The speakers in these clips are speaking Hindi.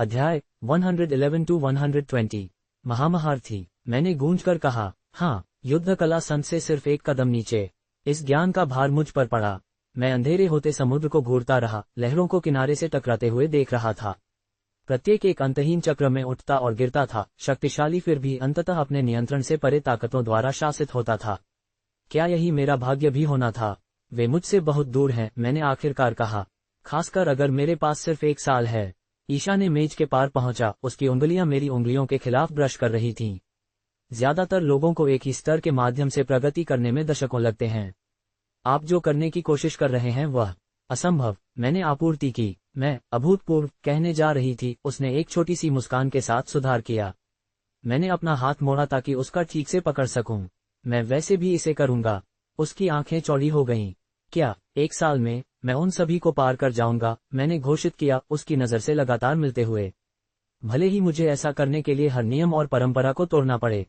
अध्याय 111 to 120। महामहारथी। मैंने गूंजकर कहा, हाँ, युद्ध कला संत से सिर्फ एक कदम नीचे। इस ज्ञान का भार मुझ पर पड़ा। मैं अंधेरे होते समुद्र को घूरता रहा, लहरों को किनारे से टकराते हुए देख रहा था। प्रत्येक एक अंतहीन चक्र में उठता और गिरता था, शक्तिशाली फिर भी अंततः अपने नियंत्रण से परे ताकतों द्वारा शासित होता था। क्या यही मेरा भाग्य भी होना था? वे मुझसे बहुत दूर हैं, मैंने आखिरकार कहा, खासकर अगर मेरे पास सिर्फ 1 साल है। ईशा ने मेज के पार पहुंचा, उसकी उंगलियां मेरी उंगलियों के खिलाफ ब्रश कर रही थीं। ज्यादातर लोगों को एक ही स्तर के माध्यम से प्रगति करने में दशकों लगते हैं। आप जो करने की कोशिश कर रहे हैं वह असंभव। मैंने आपूर्ति की। मैं अभूतपूर्व कहने जा रही थी, उसने एक छोटी सी मुस्कान के साथ सुधार किया। मैंने अपना हाथ मोड़ा ताकि उसका ठीक से पकड़ सकूं। मैं वैसे भी इसे करूंगा। उसकी आंखें चौड़ी हो गईं। क्या 1 साल में मैं उन सभी को पार कर जाऊंगा? मैंने घोषित किया, उसकी नजर से लगातार मिलते हुए। भले ही मुझे ऐसा करने के लिए हर नियम और परंपरा को तोड़ना पड़े।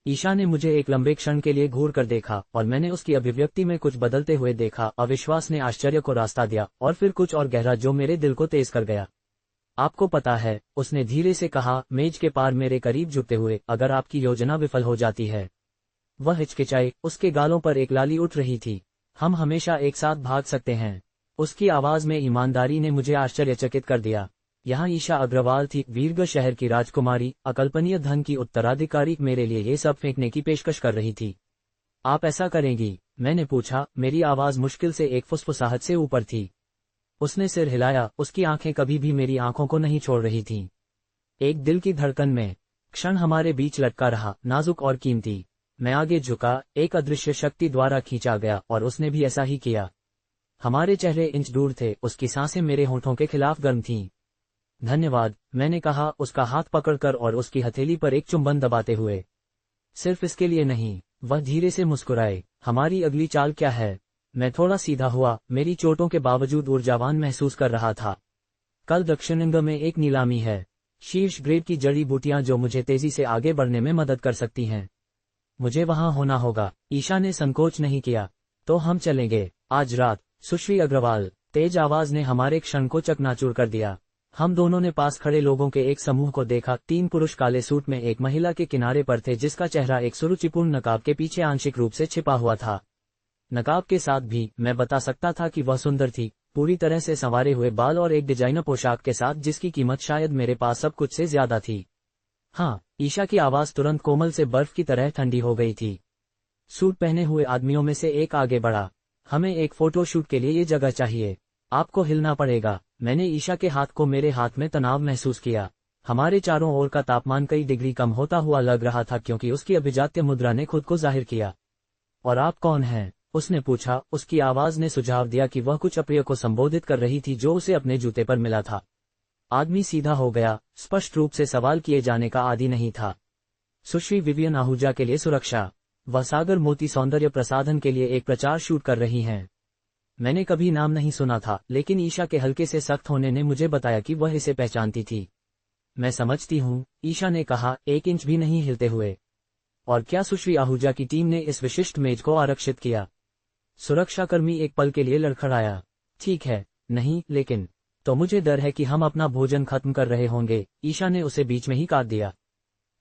ईशा ने मुझे एक लंबे क्षण के लिए घूर कर देखा और मैंने उसकी अभिव्यक्ति में कुछ बदलते हुए देखा। अविश्वास ने आश्चर्य को रास्ता दिया और फिर कुछ और गहरा जो मेरे दिल को तेज कर गया। आपको पता है, उसने धीरे से कहा, मेज के पार मेरे करीब झुकते हुए, अगर आपकी योजना विफल हो जाती है। वह हिचकिचाई, उसके गालों पर एक लाली उठ रही थी। हम हमेशा एक साथ भाग सकते हैं। उसकी आवाज में ईमानदारी ने मुझे आश्चर्यचकित कर दिया। यहाँ ईशा अग्रवाल थी, वीरगढ़ शहर की राजकुमारी, अकल्पनीय धन की उत्तराधिकारी, मेरे लिए ये सब फेंकने की पेशकश कर रही थी। आप ऐसा करेंगी? मैंने पूछा, मेरी आवाज मुश्किल से एक फुसफुसाहट से ऊपर थी। उसने सिर हिलाया, उसकी आंखें कभी भी मेरी आंखों को नहीं छोड़ रही थीं। एक दिल की धड़कन में क्षण हमारे बीच लटका रहा, नाजुक और कीमती। मैं आगे झुका, एक अदृश्य शक्ति द्वारा खींचा गया और उसने भी ऐसा ही किया। हमारे चेहरे इंच दूर थे, उसकी सांसें मेरे होंठों के खिलाफ गर्म थीं। धन्यवाद, मैंने कहा, उसका हाथ पकड़कर और उसकी हथेली पर एक चुंबन दबाते हुए। सिर्फ इसके लिए नहीं। वह धीरे से मुस्कुराए। हमारी अगली चाल क्या है? मैं थोड़ा सीधा हुआ, मेरी चोटों के बावजूद ऊर्जावान महसूस कर रहा था। कल दक्षिणंग में एक नीलामी है। शीर्ष ग्रेड की जड़ी बूटियां जो मुझे तेजी से आगे बढ़ने में मदद कर सकती हैं। मुझे वहां होना होगा। ईशा ने संकोच नहीं किया। तो हम चलेंगे आज रात। सुश्री अग्रवाल, तेज आवाज ने हमारे क्षण को चकनाचूर कर दिया। हम दोनों ने पास खड़े लोगों के एक समूह को देखा। 3 पुरुष काले सूट में एक महिला के किनारे पर थे, जिसका चेहरा एक सुरुचिपूर्ण नकाब के पीछे आंशिक रूप से छिपा हुआ था। नकाब के साथ भी मैं बता सकता था कि वह सुंदर थी, पूरी तरह से संवारे हुए बाल और एक डिजाइनर पोशाक के साथ जिसकी कीमत शायद मेरे पास सब कुछ से ज्यादा थी। हाँ, ईशा की आवाज तुरंत कोमल से बर्फ की तरह ठंडी हो गई थी। सूट पहने हुए आदमियों में से एक आगे बढ़ा। हमें एक फोटो शूट के लिए ये जगह चाहिए। आपको हिलना पड़ेगा। मैंने ईशा के हाथ को मेरे हाथ में तनाव महसूस किया। हमारे चारों ओर का तापमान कई डिग्री कम होता हुआ लग रहा था क्योंकि उसकी अभिजात्य मुद्रा ने खुद को जाहिर किया। और आप कौन हैं? उसने पूछा। उसकी आवाज ने सुझाव दिया कि वह कुछ अप्रिय को संबोधित कर रही थी जो उसे अपने जूते पर मिला था। आदमी सीधा हो गया, स्पष्ट रूप से सवाल किए जाने का आदी नहीं था। सुश्री विवियन आहूजा के लिए सुरक्षा। वह सागर मोती सौंदर्य प्रसाधन के लिए एक प्रचार शूट कर रही हैं। मैंने कभी नाम नहीं सुना था, लेकिन ईशा के हल्के से सख्त होने ने मुझे बताया कि वह इसे पहचानती थी। मैं समझती हूँ, ईशा ने कहा, 1 इंच भी नहीं हिलते हुए। और क्या सुश्री आहूजा की टीम ने इस विशिष्ट मेज को आरक्षित किया? सुरक्षाकर्मी एक पल के लिए लड़खड़ाया। ठीक है, नहीं, लेकिन तो मुझे डर है कि हम अपना भोजन खत्म कर रहे होंगे। ईशा ने उसे बीच में ही काट दिया।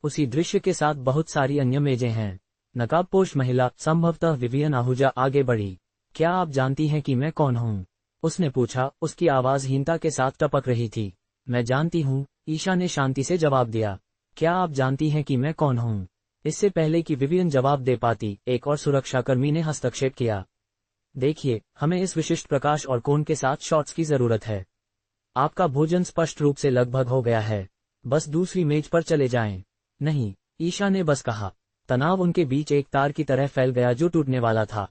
उसी दृश्य के साथ बहुत सारी अन्य मेजें हैं। नकाबपोश महिला, संभवतः विवियन आहूजा, आगे बढ़ी। क्या आप जानती हैं कि मैं कौन हूँ? उसने पूछा। उसकी आवाज हीनता के साथ टपक रही थी। मैं जानती हूँ, ईशा ने शांति से जवाब दिया। क्या आप जानती हैं कि मैं कौन हूँ? इससे पहले कि विवियन जवाब दे पाती, एक और सुरक्षाकर्मी ने हस्तक्षेप किया। देखिए, हमें इस विशिष्ट प्रकाश और कोण के साथ शॉट्स की जरूरत है। आपका भोजन स्पष्ट रूप से लगभग हो गया है। बस दूसरी मेज पर चले जाएं। नहीं, ईशा ने बस कहा। तनाव उनके बीच एक तार की तरह फैल गया जो टूटने वाला था।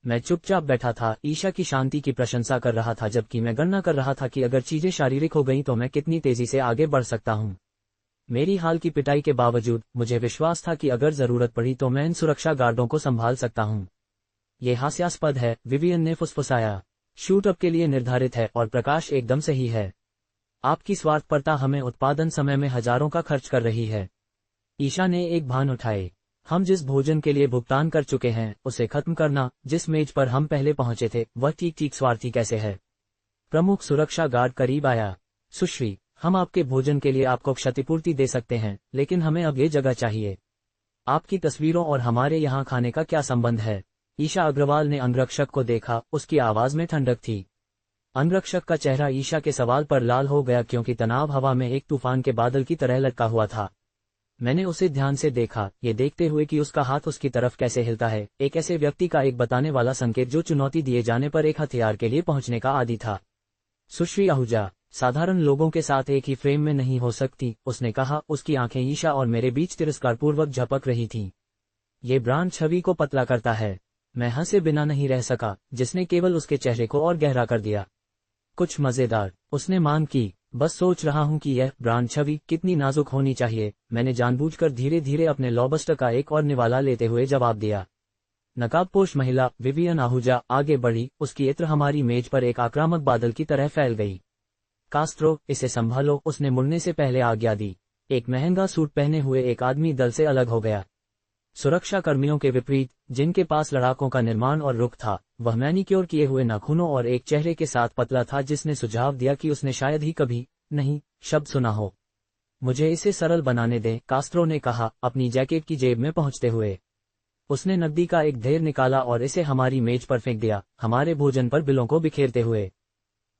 मैं चुपचाप बैठा था, ईशा की शांति की प्रशंसा कर रहा था, जबकि मैं गणना कर रहा था कि अगर चीजें शारीरिक हो गईं तो मैं कितनी तेजी से आगे बढ़ सकता हूँ। मेरी हाल की पिटाई के बावजूद मुझे विश्वास था कि अगर जरूरत पड़ी तो मैं इन सुरक्षा गार्डों को संभाल सकता हूँ। ये हास्यास्पद है, विवियन ने फुसफुसाया। शूट अप के लिए निर्धारित है और प्रकाश एकदम सही है। आपकी स्वार्थपरता हमें उत्पादन समय में हजारों का खर्च कर रही है। ईशा ने एक भान उठाए। हम जिस भोजन के लिए भुगतान कर चुके हैं उसे खत्म करना, जिस मेज पर हम पहले पहुंचे थे, वह ठीक ठीक स्वार्थी कैसे है? प्रमुख सुरक्षा गार्ड करीब आया। सुश्री, हम आपके भोजन के लिए आपको क्षतिपूर्ति दे सकते हैं, लेकिन हमें अब ये जगह चाहिए। आपकी तस्वीरों और हमारे यहाँ खाने का क्या संबंध है? ईशा अग्रवाल ने अंगरक्षक को देखा, उसकी आवाज में ठंडक थी। अंगरक्षक का चेहरा ईशा के सवाल पर लाल हो गया क्योंकि तनाव हवा में एक तूफान के बादल की तरह लटका हुआ था। मैंने उसे ध्यान से देखा, ये देखते हुए कि उसका हाथ उसकी तरफ कैसे हिलता है, एक ऐसे व्यक्ति का एक बताने वाला संकेत जो चुनौती दिए जाने पर एक हथियार के लिए पहुंचने का आदी था। सुश्री आहूजा साधारण लोगों के साथ एक ही फ्रेम में नहीं हो सकती, उसने कहा। उसकी आंखें ईशा और मेरे बीच तिरस्कारपूर्वक झपक रही थीं। ये ब्रांड छवि को पतला करता है। मैं हंसे बिना नहीं रह सका, जिसने केवल उसके चेहरे को और गहरा कर दिया। कुछ मजेदार, उसने मांग की। बस सोच रहा हूं कि यह ब्रांड छवि कितनी नाजुक होनी चाहिए। मैंने जानबूझकर धीरे धीरे अपने लॉबस्टर का एक और निवाला लेते हुए जवाब दिया। नकाबपोश महिला विवियन आहूजा आगे बढ़ी, उसकी इत्र हमारी मेज पर एक आक्रामक बादल की तरह फैल गई। कास्त्रो, इसे संभालो, उसने मुड़ने से पहले आज्ञा दी। एक महंगा सूट पहने हुए एक आदमी दल से अलग हो गया। सुरक्षा कर्मियों के विपरीत, जिनके पास लड़ाकों का निर्माण और रुख था, वह मैनिक्योर किए हुए नाखूनों और एक चेहरे के साथ पतला था जिसने सुझाव दिया कि उसने शायद ही कभी नहीं शब्द सुना हो। मुझे इसे सरल बनाने दें, कास्त्रो ने कहा, अपनी जैकेट की जेब में पहुंचते हुए। उसने नकदी का एक ढेर निकाला और इसे हमारी मेज पर फेंक दिया, हमारे भोजन पर बिलों को बिखेरते हुए।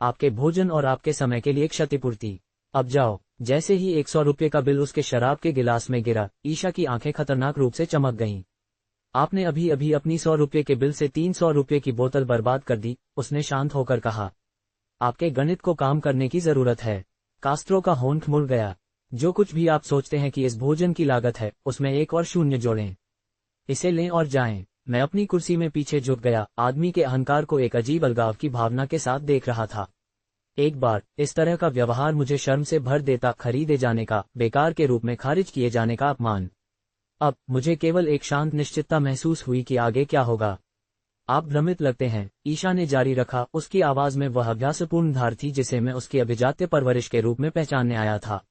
आपके भोजन और आपके समय के लिए क्षतिपूर्ति। अब जाओ। जैसे ही 100 रुपये का बिल उसके शराब के गिलास में गिरा, ईशा की आंखें खतरनाक रूप से चमक गईं। आपने अभी अभी अपनी 100 रुपये के बिल से 300 रुपये की बोतल बर्बाद कर दी, उसने शांत होकर कहा। आपके गणित को काम करने की जरूरत है। कास्त्रो का होंठ मुड़ गया। जो कुछ भी आप सोचते हैं कि इस भोजन की लागत है, उसमें एक और शून्य जोड़ें। इसे लें और जाएं। मैं अपनी कुर्सी में पीछे झुक गया, आदमी के अहंकार को एक अजीब अलगाव की भावना के साथ देख रहा था। एक बार इस तरह का व्यवहार मुझे शर्म से भर देता, खरीदे जाने का, बेकार के रूप में खारिज किए जाने का अपमान। अब मुझे केवल एक शांत निश्चितता महसूस हुई कि आगे क्या होगा। आप भ्रमित लगते हैं, ईशा ने जारी रखा, उसकी आवाज में वह अभ्यासपूर्ण धार थी जिसे मैं उसकी अभिजात्य परवरिश के रूप में पहचानने आया था।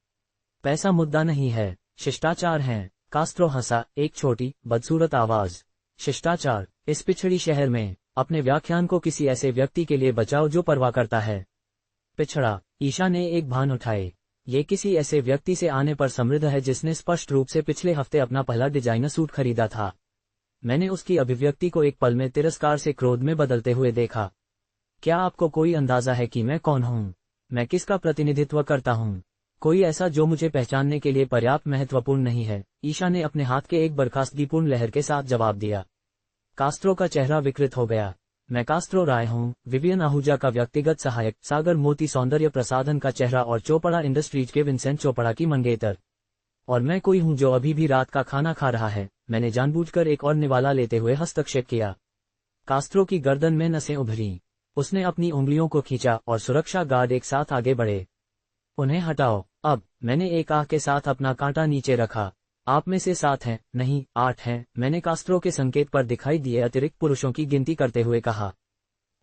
पैसा मुद्दा नहीं है, शिष्टाचार हैं। कास्त्रो हंसा, एक छोटी बदसूरत आवाज। शिष्टाचार? इस पिछड़ी शहर में? अपने व्याख्यान को किसी ऐसे व्यक्ति के लिए बचाओ जो परवाह करता है। पिछड़ा? ईशा ने एक भान उठाए। ये किसी ऐसे व्यक्ति से आने पर समृद्ध है जिसने स्पष्ट रूप से पिछले हफ्ते अपना पहला डिजाइनर सूट खरीदा था। मैंने उसकी अभिव्यक्ति को एक पल में तिरस्कार से क्रोध में बदलते हुए देखा। क्या आपको कोई अंदाजा है कि मैं कौन हूँ? मैं किसका प्रतिनिधित्व करता हूँ? कोई ऐसा जो मुझे पहचानने के लिए पर्याप्त महत्वपूर्ण नहीं है, ईशा ने अपने हाथ के एक बर्खास्तगीपूर्ण लहर के साथ जवाब दिया। कास्त्रो का चेहरा विकृत हो गया। मैं कास्त्रो राय हूँ, विवियन आहूजा का व्यक्तिगत सहायक, सागर मोती सौंदर्य प्रसाधन का चेहरा और चोपड़ा इंडस्ट्रीज के विंसेंट चोपड़ा की मंगेतर। और मैं कोई हूँ जो अभी भी रात का खाना खा रहा है। मैंने जानबूझकर एक और निवाला लेते हुए हस्तक्षेप किया। कास्त्रो की गर्दन में नसें उभरी। उसने अपनी उंगलियों को खींचा और सुरक्षा गार्ड एक साथ आगे बढ़े। उन्हें हटाओ। अब मैंने एक आह के साथ अपना कांटा नीचे रखा। आप में से 7 हैं, नहीं 8 हैं, मैंने कास्त्रो के संकेत पर दिखाई दिए अतिरिक्त पुरुषों की गिनती करते हुए कहा।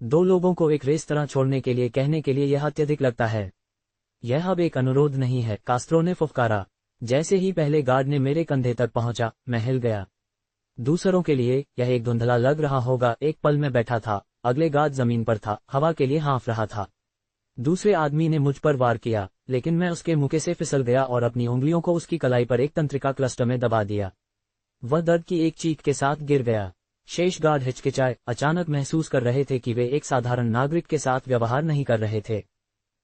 2 लोगों को एक रेस्तरां छोड़ने के लिए कहने के लिए यह अत्यधिक लगता है। यह अब एक अनुरोध नहीं है, कास्त्रो ने फुफकारा। जैसे ही पहले गार्ड ने मेरे कंधे तक पहुंचा, मैं हिल गया। दूसरों के लिए यह एक धुंधला लग रहा होगा। एक पल में बैठा था, अगले गार्ड जमीन पर था, हवा के लिए हाँफ रहा था। दूसरे आदमी ने मुझ पर वार किया, लेकिन मैं उसके मुके से फिसल गया और अपनी उंगलियों को उसकी कलाई पर एक तंत्रिका क्लस्टर में दबा दिया। वह दर्द की एक चीख के साथ गिर गया। शेष गार्ड हिचकिचाए, अचानक महसूस कर रहे थे कि वे एक साधारण नागरिक के साथ व्यवहार नहीं कर रहे थे।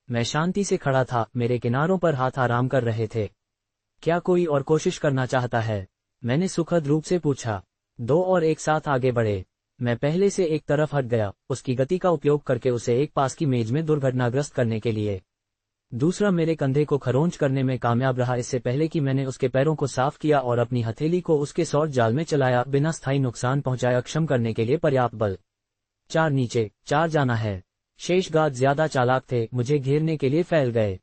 मैं शांति से खड़ा था, मेरे किनारों पर हाथ आराम कर रहे थे। क्या कोई और कोशिश करना चाहता है? मैंने सुखद रूप से पूछा। 2 और एक साथ आगे बढ़े। मैं पहले से एक तरफ हट गया, उसकी गति का उपयोग करके उसे एक पास की मेज में दुर्घटनाग्रस्त करने के लिए। दूसरा मेरे कंधे को खरोंच करने में कामयाब रहा इससे पहले कि मैंने उसके पैरों को साफ किया और अपनी हथेली को उसके सौर जाल में चलाया, बिना स्थायी नुकसान पहुंचाए अक्षम करने के लिए पर्याप्त बल। 4 नीचे, 4 जाना है। शेष गार्ड ज्यादा चालाक थे, मुझे घेरने के लिए फैल गए।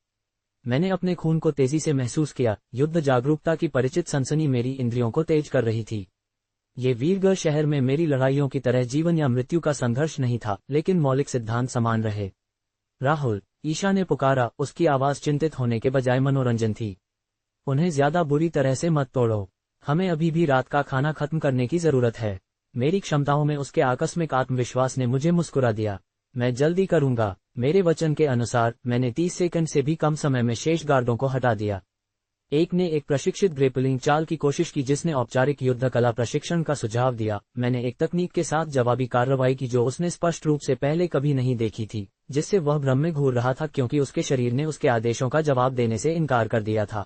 मैंने अपने खून को तेजी से महसूस किया। युद्ध जागरूकता की परिचित सनसनी मेरी इंद्रियों को तेज कर रही थी। ये वीरगढ़ शहर में मेरी लड़ाइयों की तरह जीवन या मृत्यु का संघर्ष नहीं था, लेकिन मौलिक सिद्धांत समान रहे। राहुल, ईशा ने पुकारा, उसकी आवाज चिंतित होने के बजाय मनोरंजन थी। उन्हें ज्यादा बुरी तरह से मत तोड़ो। हमें अभी भी रात का खाना खत्म करने की जरूरत है। मेरी क्षमताओं में उसके आकस्मिक आत्मविश्वास ने मुझे मुस्कुरा दिया। मैं जल्दी करूंगा। मेरे वचन के अनुसार मैंने 30 सेकंड से भी कम समय में शेष गार्डों को हटा दिया। एक ने एक प्रशिक्षित ग्रेपलिंग चाल की कोशिश की जिसने औपचारिक युद्ध कला प्रशिक्षण का सुझाव दिया। मैंने एक तकनीक के साथ जवाबी कार्रवाई की जो उसने स्पष्ट रूप से पहले कभी नहीं देखी थी, जिससे वह भ्रम में घूर रहा था क्योंकि उसके शरीर ने उसके आदेशों का जवाब देने से इनकार कर दिया था।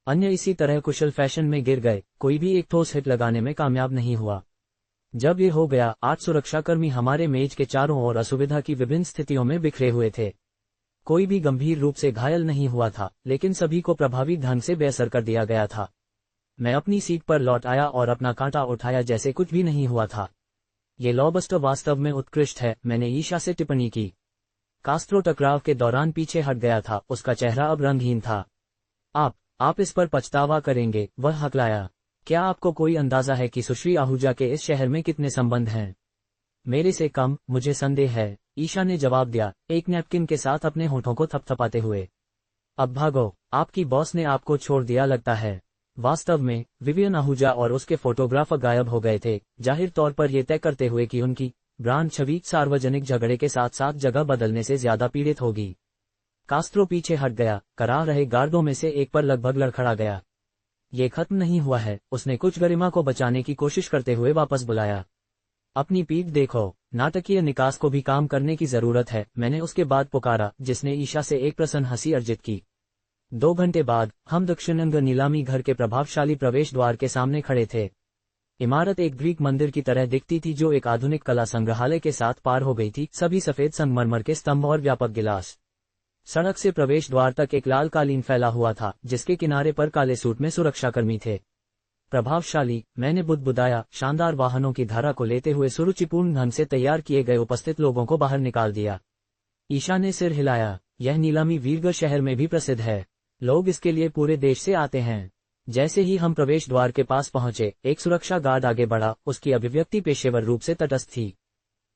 अन्य इसी तरह कुशल फैशन में गिर गए, कोई भी एक ठोस हिट लगाने में कामयाब नहीं हुआ। जब ये हो गया, 8 सुरक्षाकर्मी हमारे मेज के चारों ओर असुविधा की विभिन्न स्थितियों में बिखरे हुए थे। कोई भी गंभीर रूप से घायल नहीं हुआ था, लेकिन सभी को प्रभावी ढंग से बेअसर कर दिया गया था। मैं अपनी सीट पर लौट आया और अपना कांटा उठाया जैसे कुछ भी नहीं हुआ था। ये लॉबस्टर वास्तव में उत्कृष्ट है, मैंने ईशा से टिप्पणी की। कास्त्रो टकराव के दौरान पीछे हट गया था, उसका चेहरा अब रंगहीन था। आप इस पर पछतावा करेंगे, वह हकलाया। क्या आपको कोई अंदाजा है कि सुश्री आहूजा के इस शहर में कितने संबंध हैं? मेरे से कम, मुझे संदेह है, ईशा ने जवाब दिया, एक नैपकिन के साथ अपने होठों को थपथपाते हुए। अब भागो, आपकी बॉस ने आपको छोड़ दिया लगता है। वास्तव में विवियन आहूजा और उसके फोटोग्राफर गायब हो गए थे, जाहिर तौर पर यह तय करते हुए कि उनकी ब्रांड छवि सार्वजनिक झगड़े के साथ साथ जगह बदलने से ज्यादा पीड़ित होगी। कास्त्रो पीछे हट गया, कराह रहे गार्डों में से एक पर लगभग लड़खड़ा गया। ये खत्म नहीं हुआ है, उसने कुछ गरिमा को बचाने की कोशिश करते हुए वापस बुलाया। अपनी पीठ देखो, नाटकीय निकास को भी काम करने की जरूरत है, मैंने उसके बाद पुकारा, जिसने ईशा से एक प्रसन्न हंसी अर्जित की। 2 घंटे बाद हम दक्षिणांग नीलामी घर के प्रभावशाली प्रवेश द्वार के सामने खड़े थे। इमारत एक ग्रीक मंदिर की तरह दिखती थी जो एक आधुनिक कला संग्रहालय के साथ पार हो गई थी, सभी सफेद संगमरमर के स्तंभ और व्यापक गिलास। सड़क से प्रवेश द्वार तक एक लाल कालीन फैला हुआ था, जिसके किनारे पर काले सूट में सुरक्षाकर्मी थे। प्रभावशाली, मैंने बुदबुदाया, शानदार वाहनों की धारा को लेते हुए सुरुचिपूर्ण ढंग से तैयार किए गए उपस्थित लोगों को बाहर निकाल दिया। ईशा ने सिर हिलाया, यह नीलामी वीरगढ़ शहर में भी प्रसिद्ध है, लोग इसके लिए पूरे देश से आते हैं। जैसे ही हम प्रवेश द्वार के पास पहुंचे, एक सुरक्षा गार्ड आगे बढ़ा, उसकी अभिव्यक्ति पेशेवर रूप से तटस्थ थी।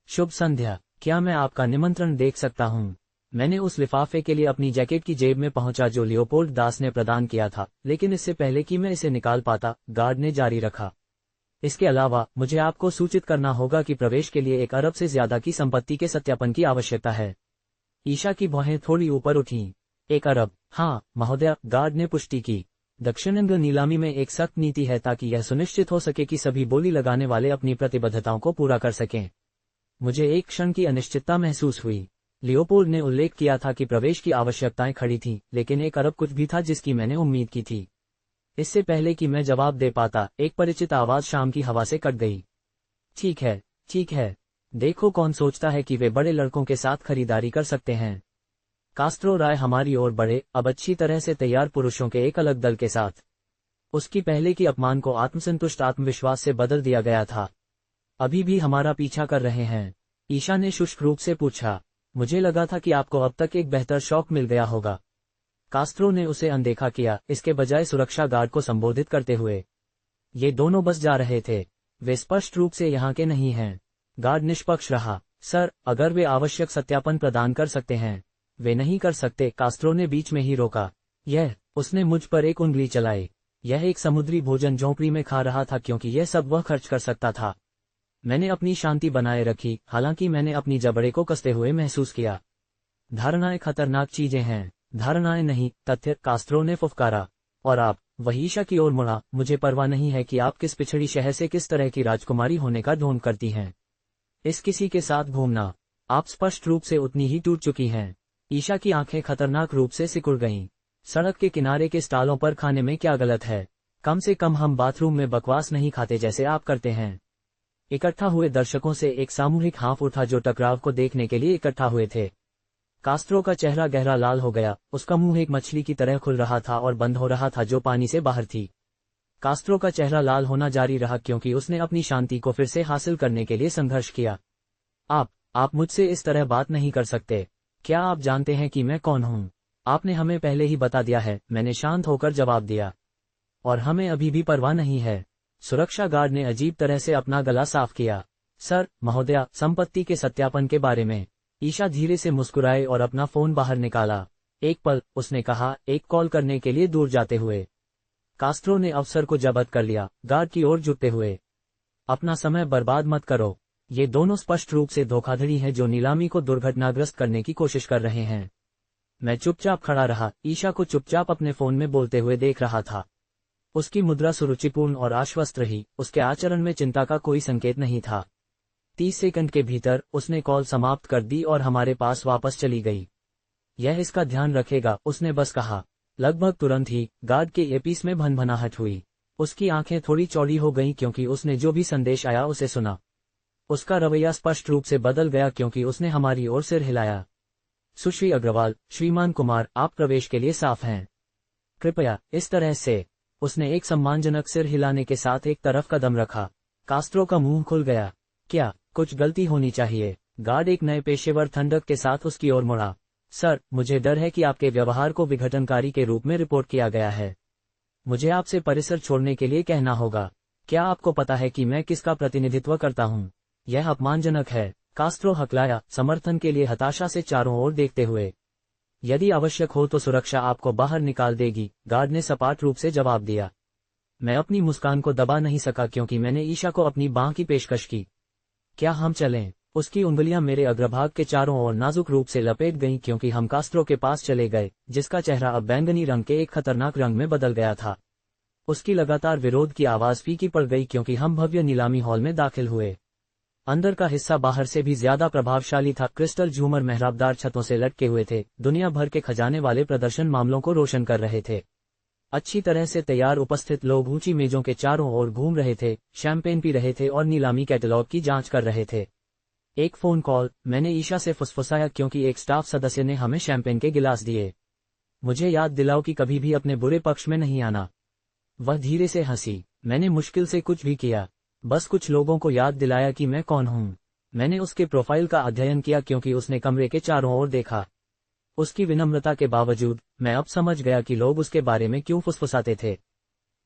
शुभ संध्या, क्या मैं आपका निमंत्रण देख सकता हूं? मैंने उस लिफाफे के लिए अपनी जैकेट की जेब में पहुंचा जो लियोपोल्ड दास ने प्रदान किया था, लेकिन इससे पहले कि मैं इसे निकाल पाता, गार्ड ने जारी रखा, इसके अलावा मुझे आपको सूचित करना होगा कि प्रवेश के लिए 1 अरब से ज्यादा की संपत्ति के सत्यापन की आवश्यकता है। ईशा की भौहें थोड़ी ऊपर उठीं। 1 अरब? हाँ महोदय, गार्ड ने पुष्टि की। दक्षिणांग नीलामी में एक सख्त नीति है ताकि यह सुनिश्चित हो सके कि सभी बोली लगाने वाले अपनी प्रतिबद्धताओं को पूरा कर सकें। मुझे एक क्षण की अनिश्चितता महसूस हुई। लियोपोल्ड ने उल्लेख किया था कि प्रवेश की आवश्यकताएं खड़ी थीं, लेकिन 1 अरब कुछ भी था जिसकी मैंने उम्मीद की थी। इससे पहले कि मैं जवाब दे पाता, एक परिचित आवाज शाम की हवा से कट गई। ठीक है, ठीक है। देखो कौन सोचता है कि वे बड़े लड़कों के साथ खरीदारी कर सकते हैं। कास्त्रो राय हमारी ओर बढ़े, अब अच्छी तरह से तैयार पुरुषों के एक अलग दल के साथ। उसकी पहले की अपमान को आत्मसंतुष्ट आत्मविश्वास से बदल दिया गया था। अभी भी हमारा पीछा कर रहे हैं? ईशा ने शुष्क रूप से पूछा। मुझे लगा था कि आपको अब तक एक बेहतर शौक मिल गया होगा। कास्त्रो ने उसे अनदेखा किया, इसके बजाय सुरक्षा गार्ड को संबोधित करते हुए। ये दोनों बस जा रहे थे, वे स्पष्ट रूप से यहाँ के नहीं हैं। गार्ड निष्पक्ष रहा। सर, अगर वे आवश्यक सत्यापन प्रदान कर सकते हैं। वे नहीं कर सकते, कास्त्रो ने बीच में ही रोका। उसने मुझ पर एक उंगली चलाई। यह एक समुद्री भोजन झोंपड़ी में खा रहा था क्योंकि यह सब वह खर्च कर सकता था। मैंने अपनी शांति बनाए रखी, हालांकि मैंने अपनी जबड़े को कसते हुए महसूस किया। धारणाएं खतरनाक चीजें हैं, धारणाएं नहीं, तथ्य, कास्त्रो ने फुफकारा। और आप? वह ईशा की ओर मुड़ा। मुझे परवाह नहीं है कि आप किस पिछड़ी शहर से किस तरह की राजकुमारी होने का ढोंग करती हैं। इस किसी के साथ घूमना, आप स्पष्ट रूप से उतनी ही टूट चुकी हैं। ईशा की आंखें खतरनाक रूप से सिकुड़ गईं। सड़क के किनारे के स्टालों पर खाने में क्या गलत है? कम से कम हम बाथरूम में बकवास नहीं खाते जैसे आप करते हैं। इकट्ठा हुए दर्शकों से एक सामूहिक हाँफ उठा जो टकराव को देखने के लिए इकट्ठा हुए थे। कास्त्रो का चेहरा गहरा लाल हो गया, उसका मुंह एक मछली की तरह खुल रहा था और बंद हो रहा था जो पानी से बाहर थी। कास्त्रो का चेहरा लाल होना जारी रहा क्योंकि उसने अपनी शांति को फिर से हासिल करने के लिए संघर्ष किया। आप मुझसे इस तरह बात नहीं कर सकते। क्या आप जानते हैं कि मैं कौन हूं? आपने हमें पहले ही बता दिया है, मैंने शांत होकर जवाब दिया। और हमें अभी भी परवाह नहीं है। सुरक्षा गार्ड ने अजीब तरह से अपना गला साफ किया। सर, महोदया, संपत्ति के सत्यापन के बारे में। ईशा धीरे से मुस्कुराए और अपना फोन बाहर निकाला। एक पल, उसने कहा, एक कॉल करने के लिए दूर जाते हुए। कास्त्रो ने अवसर को जब्त कर लिया, गार्ड की ओर झुकते हुए। अपना समय बर्बाद मत करो। ये दोनों स्पष्ट रूप से धोखाधड़ी है जो नीलामी को दुर्घटनाग्रस्त करने की कोशिश कर रहे हैं। मैं चुपचाप खड़ा रहा, ईशा को चुपचाप अपने फोन में बोलते हुए देख रहा था। उसकी मुद्रा सुरुचिपूर्ण और आश्वस्त रही, उसके आचरण में चिंता का कोई संकेत नहीं था। 30 सेकंड के भीतर उसने कॉल समाप्त कर दी और हमारे पास वापस चली गई। यह इसका ध्यान रखेगा, उसने बस कहा। लगभग तुरंत ही गार्ड के ईयरपीस में भनभनाहट हुई। उसकी आंखें थोड़ी चौड़ी हो गईं क्योंकि उसने जो भी संदेश आया उसे सुना। उसका रवैया स्पष्ट रूप से बदल गया क्योंकि उसने हमारी ओर सिर हिलाया। सुश्री अग्रवाल, श्रीमान कुमार, आप प्रवेश के लिए साफ हैं। कृपया, इस तरह से। उसने एक सम्मानजनक सिर हिलाने के साथ एक तरफ कदम रखा। कास्त्रो का मुंह खुल गया। क्या कुछ गलती होनी चाहिए? गार्ड एक नए पेशेवर ठंडक के साथ उसकी ओर मुड़ा। सर, मुझे डर है कि आपके व्यवहार को विघटनकारी के रूप में रिपोर्ट किया गया है। मुझे आपसे परिसर छोड़ने के लिए कहना होगा। क्या आपको पता है कि मैं किसका प्रतिनिधित्व करता हूँ? यह अपमानजनक है। कास्त्रो हकलाया, समर्थन के लिए हताशा से चारों ओर देखते हुए। यदि आवश्यक हो तो सुरक्षा आपको बाहर निकाल देगी, गार्ड ने सपाट रूप से जवाब दिया। मैं अपनी मुस्कान को दबा नहीं सका क्योंकि मैंने ईशा को अपनी बांह की पेशकश की। क्या हम चलें? उसकी उंगलियां मेरे अग्रभाग के चारों ओर नाजुक रूप से लपेट गईं क्योंकि हम कास्त्रो के पास चले गए, जिसका चेहरा अब बैंगनी रंग के एक खतरनाक रंग में बदल गया था। उसकी लगातार विरोध की आवाज फीकी पड़ गई क्योंकि हम भव्य नीलामी हॉल में दाखिल हुए। अंदर का हिस्सा बाहर से भी ज्यादा प्रभावशाली था। क्रिस्टल झूमर मेहराबदार छतों से लटके हुए थे, दुनिया भर के खजाने वाले प्रदर्शन मामलों को रोशन कर रहे थे। अच्छी तरह से तैयार उपस्थित लोग ऊंची मेजों के चारों ओर घूम रहे थे, शैंपेन पी रहे थे और नीलामी कैटलॉग की जांच कर रहे थे। एक फोन कॉल, मैंने ईशा से फुसफुसाया क्योंकि एक स्टाफ सदस्य ने हमें शैंपेन के गिलास दिए। मुझे याद दिलाओ कि कभी भी अपने बुरे पक्ष में नहीं आना। वह धीरे से हंसी। मैंने मुश्किल से कुछ भी किया, बस कुछ लोगों को याद दिलाया कि मैं कौन हूँ। मैंने उसके प्रोफाइल का अध्ययन किया क्योंकि उसने कमरे के चारों ओर देखा। उसकी विनम्रता के बावजूद मैं अब समझ गया कि लोग उसके बारे में क्यों फुसफुसाते थे।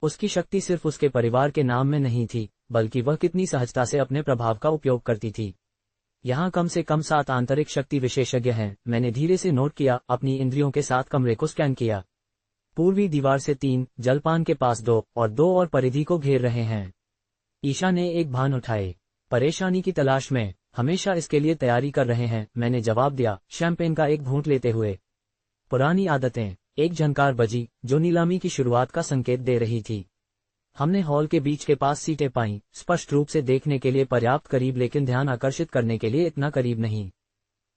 उसकी शक्ति सिर्फ उसके परिवार के नाम में नहीं थी, बल्कि वह कितनी सहजता से अपने प्रभाव का उपयोग करती थी। यहाँ कम से कम 7 आंतरिक शक्ति विशेषज्ञ हैं, मैंने धीरे से नोट किया, अपनी इंद्रियों के साथ कमरे को स्कैन किया। पूर्वी दीवार से 3, जलपान के पास 2 और 2 और परिधि को घेर रहे हैं। ईशा ने एक भान उठाए। परेशानी की तलाश में, हमेशा इसके लिए तैयारी कर रहे हैं, मैंने जवाब दिया, शैंपेन का एक घूंट लेते हुए। पुरानी आदतें। एक झनकार बजी, जो नीलामी की शुरुआत का संकेत दे रही थी। हमने हॉल के बीच के पास सीटें पाईं, स्पष्ट रूप से देखने के लिए पर्याप्त करीब लेकिन ध्यान आकर्षित करने के लिए इतना करीब नहीं।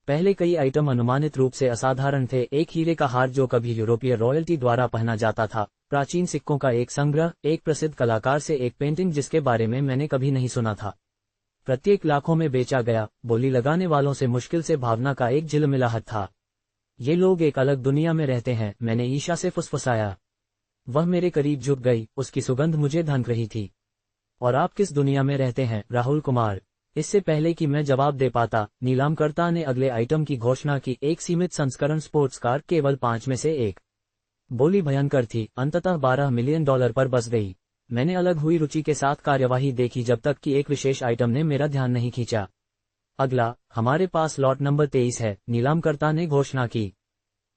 पहले कई आइटम अनुमानित रूप से असाधारण थे। एक हीरे का हार जो कभी यूरोपीय रॉयल्टी द्वारा पहना जाता था, प्राचीन सिक्कों का एक संग्रह, एक प्रसिद्ध कलाकार से एक पेंटिंग जिसके बारे में मैंने कभी नहीं सुना था। प्रत्येक लाखों में बेचा गया। बोली लगाने वालों से मुश्किल से भावना का एक झिलमिलाहट था। ये लोग एक अलग दुनिया में रहते हैं, मैंने ईशा से फुसफुसाया। वह मेरे करीब झुक गई, उसकी सुगंध मुझे ढंक रही थी। और आप किस दुनिया में रहते हैं, राहुल कुमार? इससे पहले कि मैं जवाब दे पाता, नीलामकर्ता ने अगले आइटम की घोषणा की, एक सीमित संस्करण स्पोर्ट्स कार, केवल 5 में से एक। बोली भयंकर थी, अंततः $12 मिलियन पर बस गई। मैंने अलग हुई रुचि के साथ कार्यवाही देखी जब तक कि एक विशेष आइटम ने मेरा ध्यान नहीं खींचा। अगला, हमारे पास लॉट नंबर 23 है, नीलामकर्ता ने घोषणा की।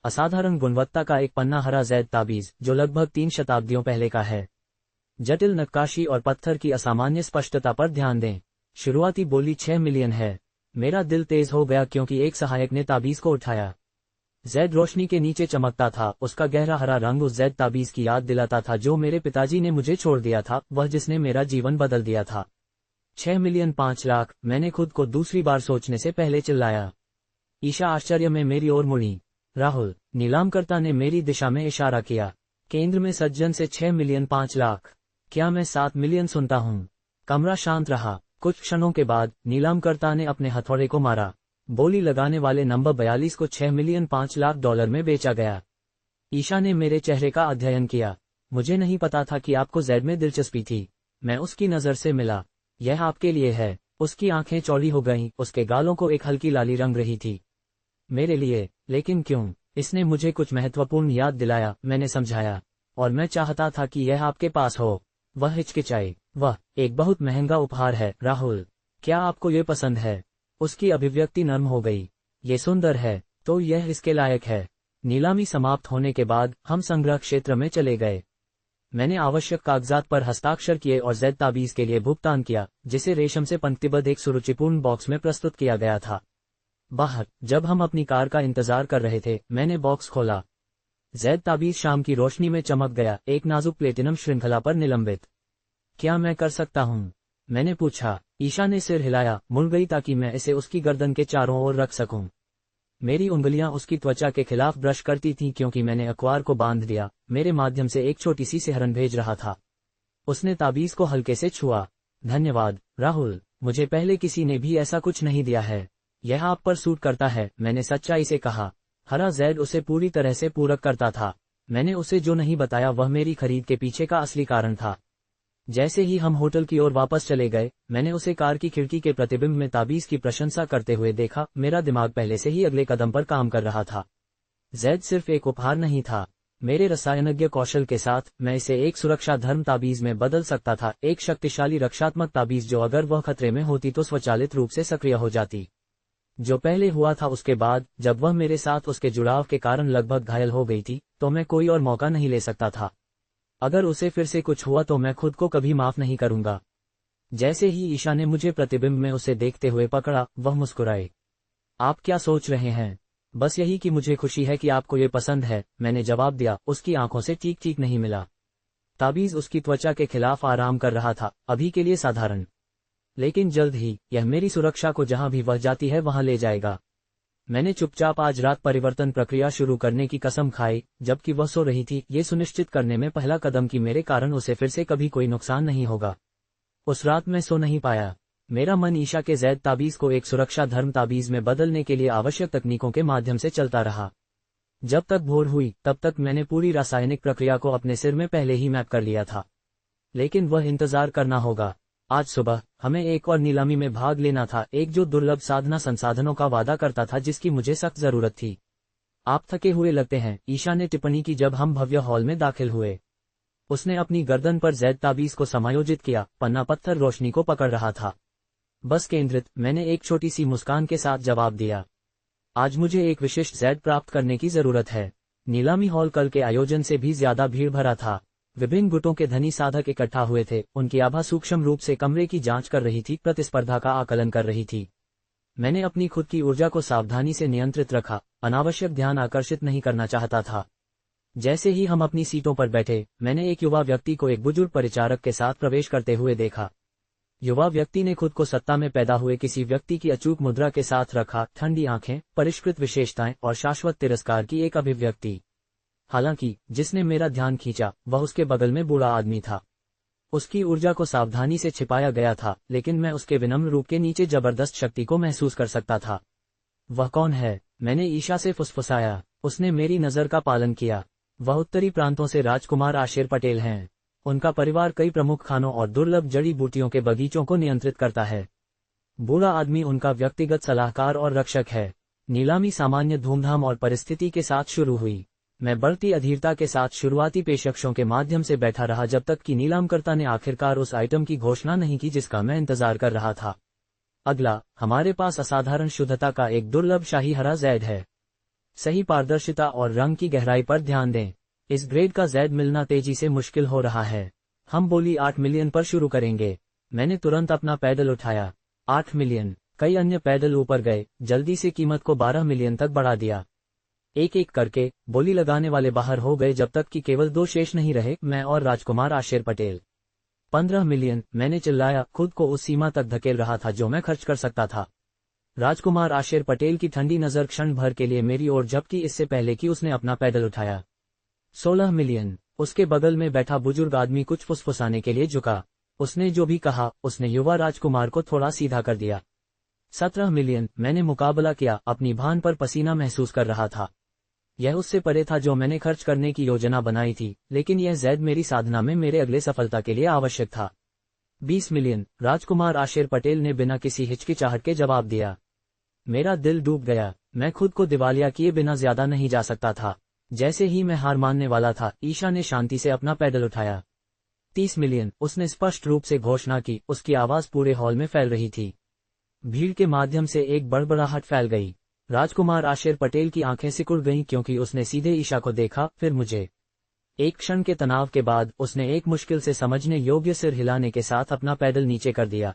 असाधारण गुणवत्ता का एक पन्ना हरा जैद ताबीज, जो लगभग 3 शताब्दियों पहले का है। जटिल नक्काशी और पत्थर की असामान्य स्पष्टता पर ध्यान दें। शुरुआती बोली 6 मिलियन है। मेरा दिल तेज हो गया क्योंकि एक सहायक ने ताबीज को उठाया। जैद रोशनी के नीचे चमकता था, उसका गहरा हरा रंग उस जैद ताबीज की याद दिलाता था जो मेरे पिताजी ने मुझे छोड़ दिया था, वह जिसने मेरा जीवन बदल दिया था। 6 मिलियन 5 लाख, मैंने खुद को दूसरी बार सोचने से पहले चिल्लाया। ईशा आश्चर्य में मेरी ओर मुड़ी। राहुल, नीलामकर्ता ने मेरी दिशा में इशारा किया। केंद्र में सज्जन से 6 मिलियन 5 लाख। क्या मैं 7 मिलियन सुनता हूँ? कमरा शांत रहा। कुछ क्षणों के बाद नीलामकर्ता ने अपने हथौड़े को मारा। बोली लगाने वाले नंबर 42 को 6 मिलियन 5 लाख डॉलर में बेचा गया। ईशा ने मेरे चेहरे का अध्ययन किया। मुझे नहीं पता था कि आपको जैद में दिलचस्पी थी। मैं उसकी नजर से मिला। यह आपके लिए है। उसकी आंखें चौड़ी हो गईं, उसके गालों को एक हल्की लाली रंग रही थी। मेरे लिए? लेकिन क्यों? इसने मुझे कुछ महत्वपूर्ण याद दिलाया, मैंने समझाया। और मैं चाहता था कि यह आपके पास हो। वह हिचकिचाई। वह एक बहुत महंगा उपहार है, राहुल। क्या आपको ये पसंद है? उसकी अभिव्यक्ति नर्म हो गई। ये सुंदर है, तो यह इसके लायक है। नीलामी समाप्त होने के बाद हम संग्रह क्षेत्र में चले गए। मैंने आवश्यक कागजात पर हस्ताक्षर किए और जैद ताबीज के लिए भुगतान किया, जिसे रेशम से पंक्तिबद्ध एक सुरुचिपूर्ण बॉक्स में प्रस्तुत किया गया था। बाहर जब हम अपनी कार का इंतजार कर रहे थे, मैंने बॉक्स खोला। जैद ताबीज शाम की रोशनी में चमक गया, एक नाजुक प्लेटिनम श्रृंखला पर निलंबित। क्या मैं कर सकता हूँ? मैंने पूछा। ईशा ने सिर हिलाया, मुड़ गई ताकि मैं इसे उसकी गर्दन के चारों ओर रख सकूं। मेरी उंगलियां उसकी त्वचा के खिलाफ ब्रश करती थीं क्योंकि मैंने अखबार को बांध दिया, मेरे माध्यम से एक छोटी सी सिहरन भेज रहा था। उसने ताबीज को हल्के से छुआ। धन्यवाद राहुल, मुझे पहले किसी ने भी ऐसा कुछ नहीं दिया है। यह आप पर सूट करता है, मैंने सच्चाई से कहा। हरा जैद उसे पूरी तरह से पूरक करता था। मैंने उसे जो नहीं बताया वह मेरी खरीद के पीछे का असली कारण था। जैसे ही हम होटल की ओर वापस चले गए, मैंने उसे कार की खिड़की के प्रतिबिंब में ताबीज की प्रशंसा करते हुए देखा। मेरा दिमाग पहले से ही अगले कदम पर काम कर रहा था। जैद सिर्फ एक उपहार नहीं था। मेरे रसायनज्ञ कौशल के साथ मैं इसे एक सुरक्षा धर्म ताबीज में बदल सकता था, एक शक्तिशाली रक्षात्मक ताबीज जो अगर वह खतरे में होती तो स्वचालित रूप से सक्रिय हो जाती। जो पहले हुआ था उसके बाद, जब वह मेरे साथ उसके जुड़ाव के कारण लगभग घायल हो गई थी, तो मैं कोई और मौका नहीं ले सकता था। अगर उसे फिर से कुछ हुआ तो मैं खुद को कभी माफ नहीं करूंगा। जैसे ही ईशा ने मुझे प्रतिबिंब में उसे देखते हुए पकड़ा, वह मुस्कुराए। आप क्या सोच रहे हैं? बस यही कि मुझे खुशी है कि आपको ये पसंद है, मैंने जवाब दिया, उसकी आंखों से ठीक ठीक नहीं मिला। ताबीज उसकी त्वचा के खिलाफ आराम कर रहा था, अभी के लिए साधारण, लेकिन जल्द ही यह मेरी सुरक्षा को जहां भी वह जाती है वहां ले जाएगा। मैंने चुपचाप आज रात परिवर्तन प्रक्रिया शुरू करने की कसम खाई, जबकि वह सो रही थी, ये सुनिश्चित करने में पहला कदम कि मेरे कारण उसे फिर से कभी कोई नुकसान नहीं होगा। उस रात मैं सो नहीं पाया। मेरा मन ईशा के जैद ताबीज को एक सुरक्षा धर्म ताबीज में बदलने के लिए आवश्यक तकनीकों के माध्यम से चलता रहा। जब तक भोर हुई तब तक मैंने पूरी रासायनिक प्रक्रिया को अपने सिर में पहले ही मैप कर लिया था। लेकिन वह इंतजार करना होगा। आज सुबह हमें एक और नीलामी में भाग लेना था, एक जो दुर्लभ साधना संसाधनों का वादा करता था जिसकी मुझे सख्त जरूरत थी। आप थके हुए लगते हैं, ईशा ने टिप्पणी की जब हम भव्य हॉल में दाखिल हुए। उसने अपनी गर्दन पर जैद ताबीज को समायोजित किया, पन्ना पत्थर रोशनी को पकड़ रहा था। बस केंद्रित, मैंने एक छोटी सी मुस्कान के साथ जवाब दिया। आज मुझे एक विशिष्ट जैद प्राप्त करने की जरूरत है। नीलामी हॉल कल के आयोजन से भी ज्यादा भीड़ भरा था। विभिन्न गुटों के धनी साधक इकट्ठा हुए थे, उनकी आभा सूक्ष्म रूप से कमरे की जांच कर रही थी, प्रतिस्पर्धा का आकलन कर रही थी। मैंने अपनी खुद की ऊर्जा को सावधानी से नियंत्रित रखा, अनावश्यक ध्यान आकर्षित नहीं करना चाहता था। जैसे ही हम अपनी सीटों पर बैठे, मैंने एक युवा व्यक्ति को एक बुजुर्ग परिचारक के साथ प्रवेश करते हुए देखा। युवा व्यक्ति ने खुद को सत्ता में पैदा हुए किसी व्यक्ति की अचूक मुद्रा के साथ रखा, ठंडी आंखें, परिष्कृत विशेषताएं और शाश्वत तिरस्कार की एक अभिव्यक्ति। हालांकि जिसने मेरा ध्यान खींचा वह उसके बगल में बूढ़ा आदमी था। उसकी ऊर्जा को सावधानी से छिपाया गया था, लेकिन मैं उसके विनम्र रूप के नीचे जबरदस्त शक्ति को महसूस कर सकता था। वह कौन है? मैंने ईशा से फुसफुसाया। उसने मेरी नजर का पालन किया। वह उत्तरी प्रांतों से राजकुमार आशेर पटेल हैं। उनका परिवार कई प्रमुख खानों और दुर्लभ जड़ी बूटियों के बगीचों को नियंत्रित करता है। बूढ़ा आदमी उनका व्यक्तिगत सलाहकार और रक्षक है। नीलामी सामान्य धूमधाम और परिस्थिति के साथ शुरू हुई। मैं बढ़ती अधीरता के साथ शुरुआती पेशकशों के माध्यम से बैठा रहा जब तक कि नीलामकर्ता ने आखिरकार उस आइटम की घोषणा नहीं की जिसका मैं इंतजार कर रहा था। अगला, हमारे पास असाधारण शुद्धता का एक दुर्लभ शाही हरा जैद है। सही पारदर्शिता और रंग की गहराई पर ध्यान दें। इस ग्रेड का जैद मिलना तेजी से मुश्किल हो रहा है। हम बोली 8 मिलियन पर शुरू करेंगे। मैंने तुरंत अपना पैडल उठाया। 8 मिलियन। कई अन्य पैडल ऊपर गए, जल्दी से कीमत को 12 मिलियन तक बढ़ा दिया। एक एक करके बोली लगाने वाले बाहर हो गए जब तक कि केवल 2 शेष नहीं रहे, मैं और राजकुमार आशेर पटेल। 15 मिलियन, मैंने चिल्लाया, खुद को उस सीमा तक धकेल रहा था जो मैं खर्च कर सकता था। राजकुमार आशेर पटेल की ठंडी नजर क्षण भर के लिए मेरी ओर झपकी, इससे पहले कि उसने अपना पैडल उठाया। 16 मिलियन। उसके बगल में बैठा बुजुर्ग आदमी कुछ फुसफुसाने के लिए झुका। उसने जो भी कहा उसने युवा राजकुमार को थोड़ा सीधा कर दिया। 17 मिलियन, मैंने मुकाबला किया, अपनी भान पर पसीना महसूस कर रहा था। यह उससे परे था जो मैंने खर्च करने की योजना बनाई थी, लेकिन यह जैद मेरी साधना में मेरे अगले सफलता के लिए आवश्यक था। 20 मिलियन, राजकुमार आशेर पटेल ने बिना किसी हिचकिचाहट के जवाब दिया। मेरा दिल डूब गया। मैं खुद को दिवालिया किए बिना ज्यादा नहीं जा सकता था। जैसे ही मैं हार मानने वाला था, ईशा ने शांति से अपना पैडल उठाया। 30 मिलियन, उसने स्पष्ट रूप से घोषणा की, उसकी आवाज पूरे हॉल में फैल रही थी। भीड़ के माध्यम से एक बड़बड़ाहट फैल गई। राजकुमार आशेर पटेल की आंखें सिकुड़ गईं क्योंकि उसने सीधे ईशा को देखा, फिर मुझे। एक क्षण के तनाव के बाद उसने एक मुश्किल से समझने योग्य सिर हिलाने के साथ अपना पैडल नीचे कर दिया।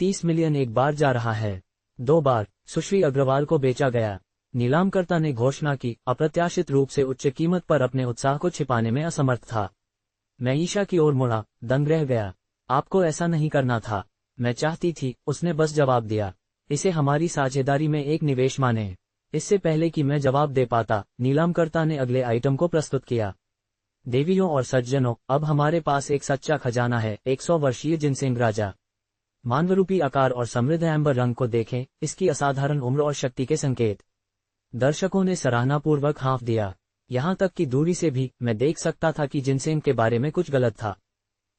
30 मिलियन एक बार जा रहा है। 2 बार सुश्री अग्रवाल को बेचा गया। नीलामकर्ता ने घोषणा की, अप्रत्याशित रूप से उच्च कीमत पर अपने उत्साह को छिपाने में असमर्थ था। मैं ईशा की ओर मुड़ा, दंग रह गया। आपको ऐसा नहीं करना था। मैं चाहती थी, उसने बस जवाब दिया। इसे हमारी साझेदारी में एक निवेश माने। इससे पहले कि मैं जवाब दे पाता, नीलामकर्ता ने अगले आइटम को प्रस्तुत किया। देवियों और सज्जनों, अब हमारे पास एक सच्चा खजाना है। 100 वर्षीय जिनसेंग राजा। मानवरूपी आकार और समृद्ध एम्बर रंग को देखें, इसकी असाधारण उम्र और शक्ति के संकेत। दर्शकों ने सराहनापूर्वक हाँफ दिया। यहाँ तक कि दूरी से भी मैं देख सकता था कि जिनसेंग के बारे में कुछ गलत था।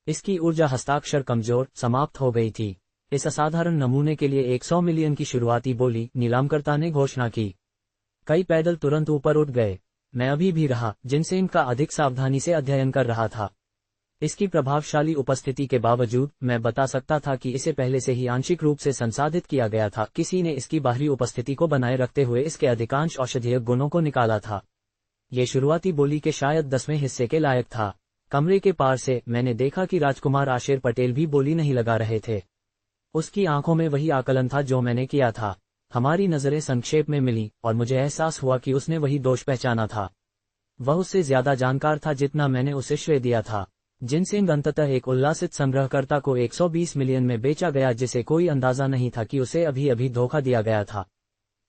इसकी ऊर्जा हस्ताक्षर कमजोर, समाप्त हो गई थी। इस असाधारण नमूने के लिए 100 मिलियन की शुरुआती बोली, नीलामकर्ता ने घोषणा की। कई पैडल तुरंत ऊपर उठ गए। मैं अभी भी रहा, जिनसेंग का अधिक सावधानी से अध्ययन कर रहा था। इसकी प्रभावशाली उपस्थिति के बावजूद मैं बता सकता था कि इसे पहले से ही आंशिक रूप से संसाधित किया गया था। किसी ने इसकी बाहरी उपस्थिति को बनाए रखते हुए इसके अधिकांश औषधीय गुणों को निकाला था। ये शुरुआती बोली के शायद 10वें हिस्से के लायक था। कमरे के पार से मैंने देखा कि राजकुमार आशेर पटेल भी बोली नहीं लगा रहे थे। उसकी आंखों में वही आकलन था जो मैंने किया था। हमारी नजरें संक्षेप में मिली और मुझे एहसास हुआ कि उसने वही दोष पहचाना था। वह उससे ज्यादा जानकार था जितना मैंने उसे श्रेय दिया था। जिनसेंग अंततः एक उल्लासित संग्रहकर्ता को 120 मिलियन में बेचा गया, जिसे कोई अंदाजा नहीं था कि उसे अभी अभी धोखा दिया गया था।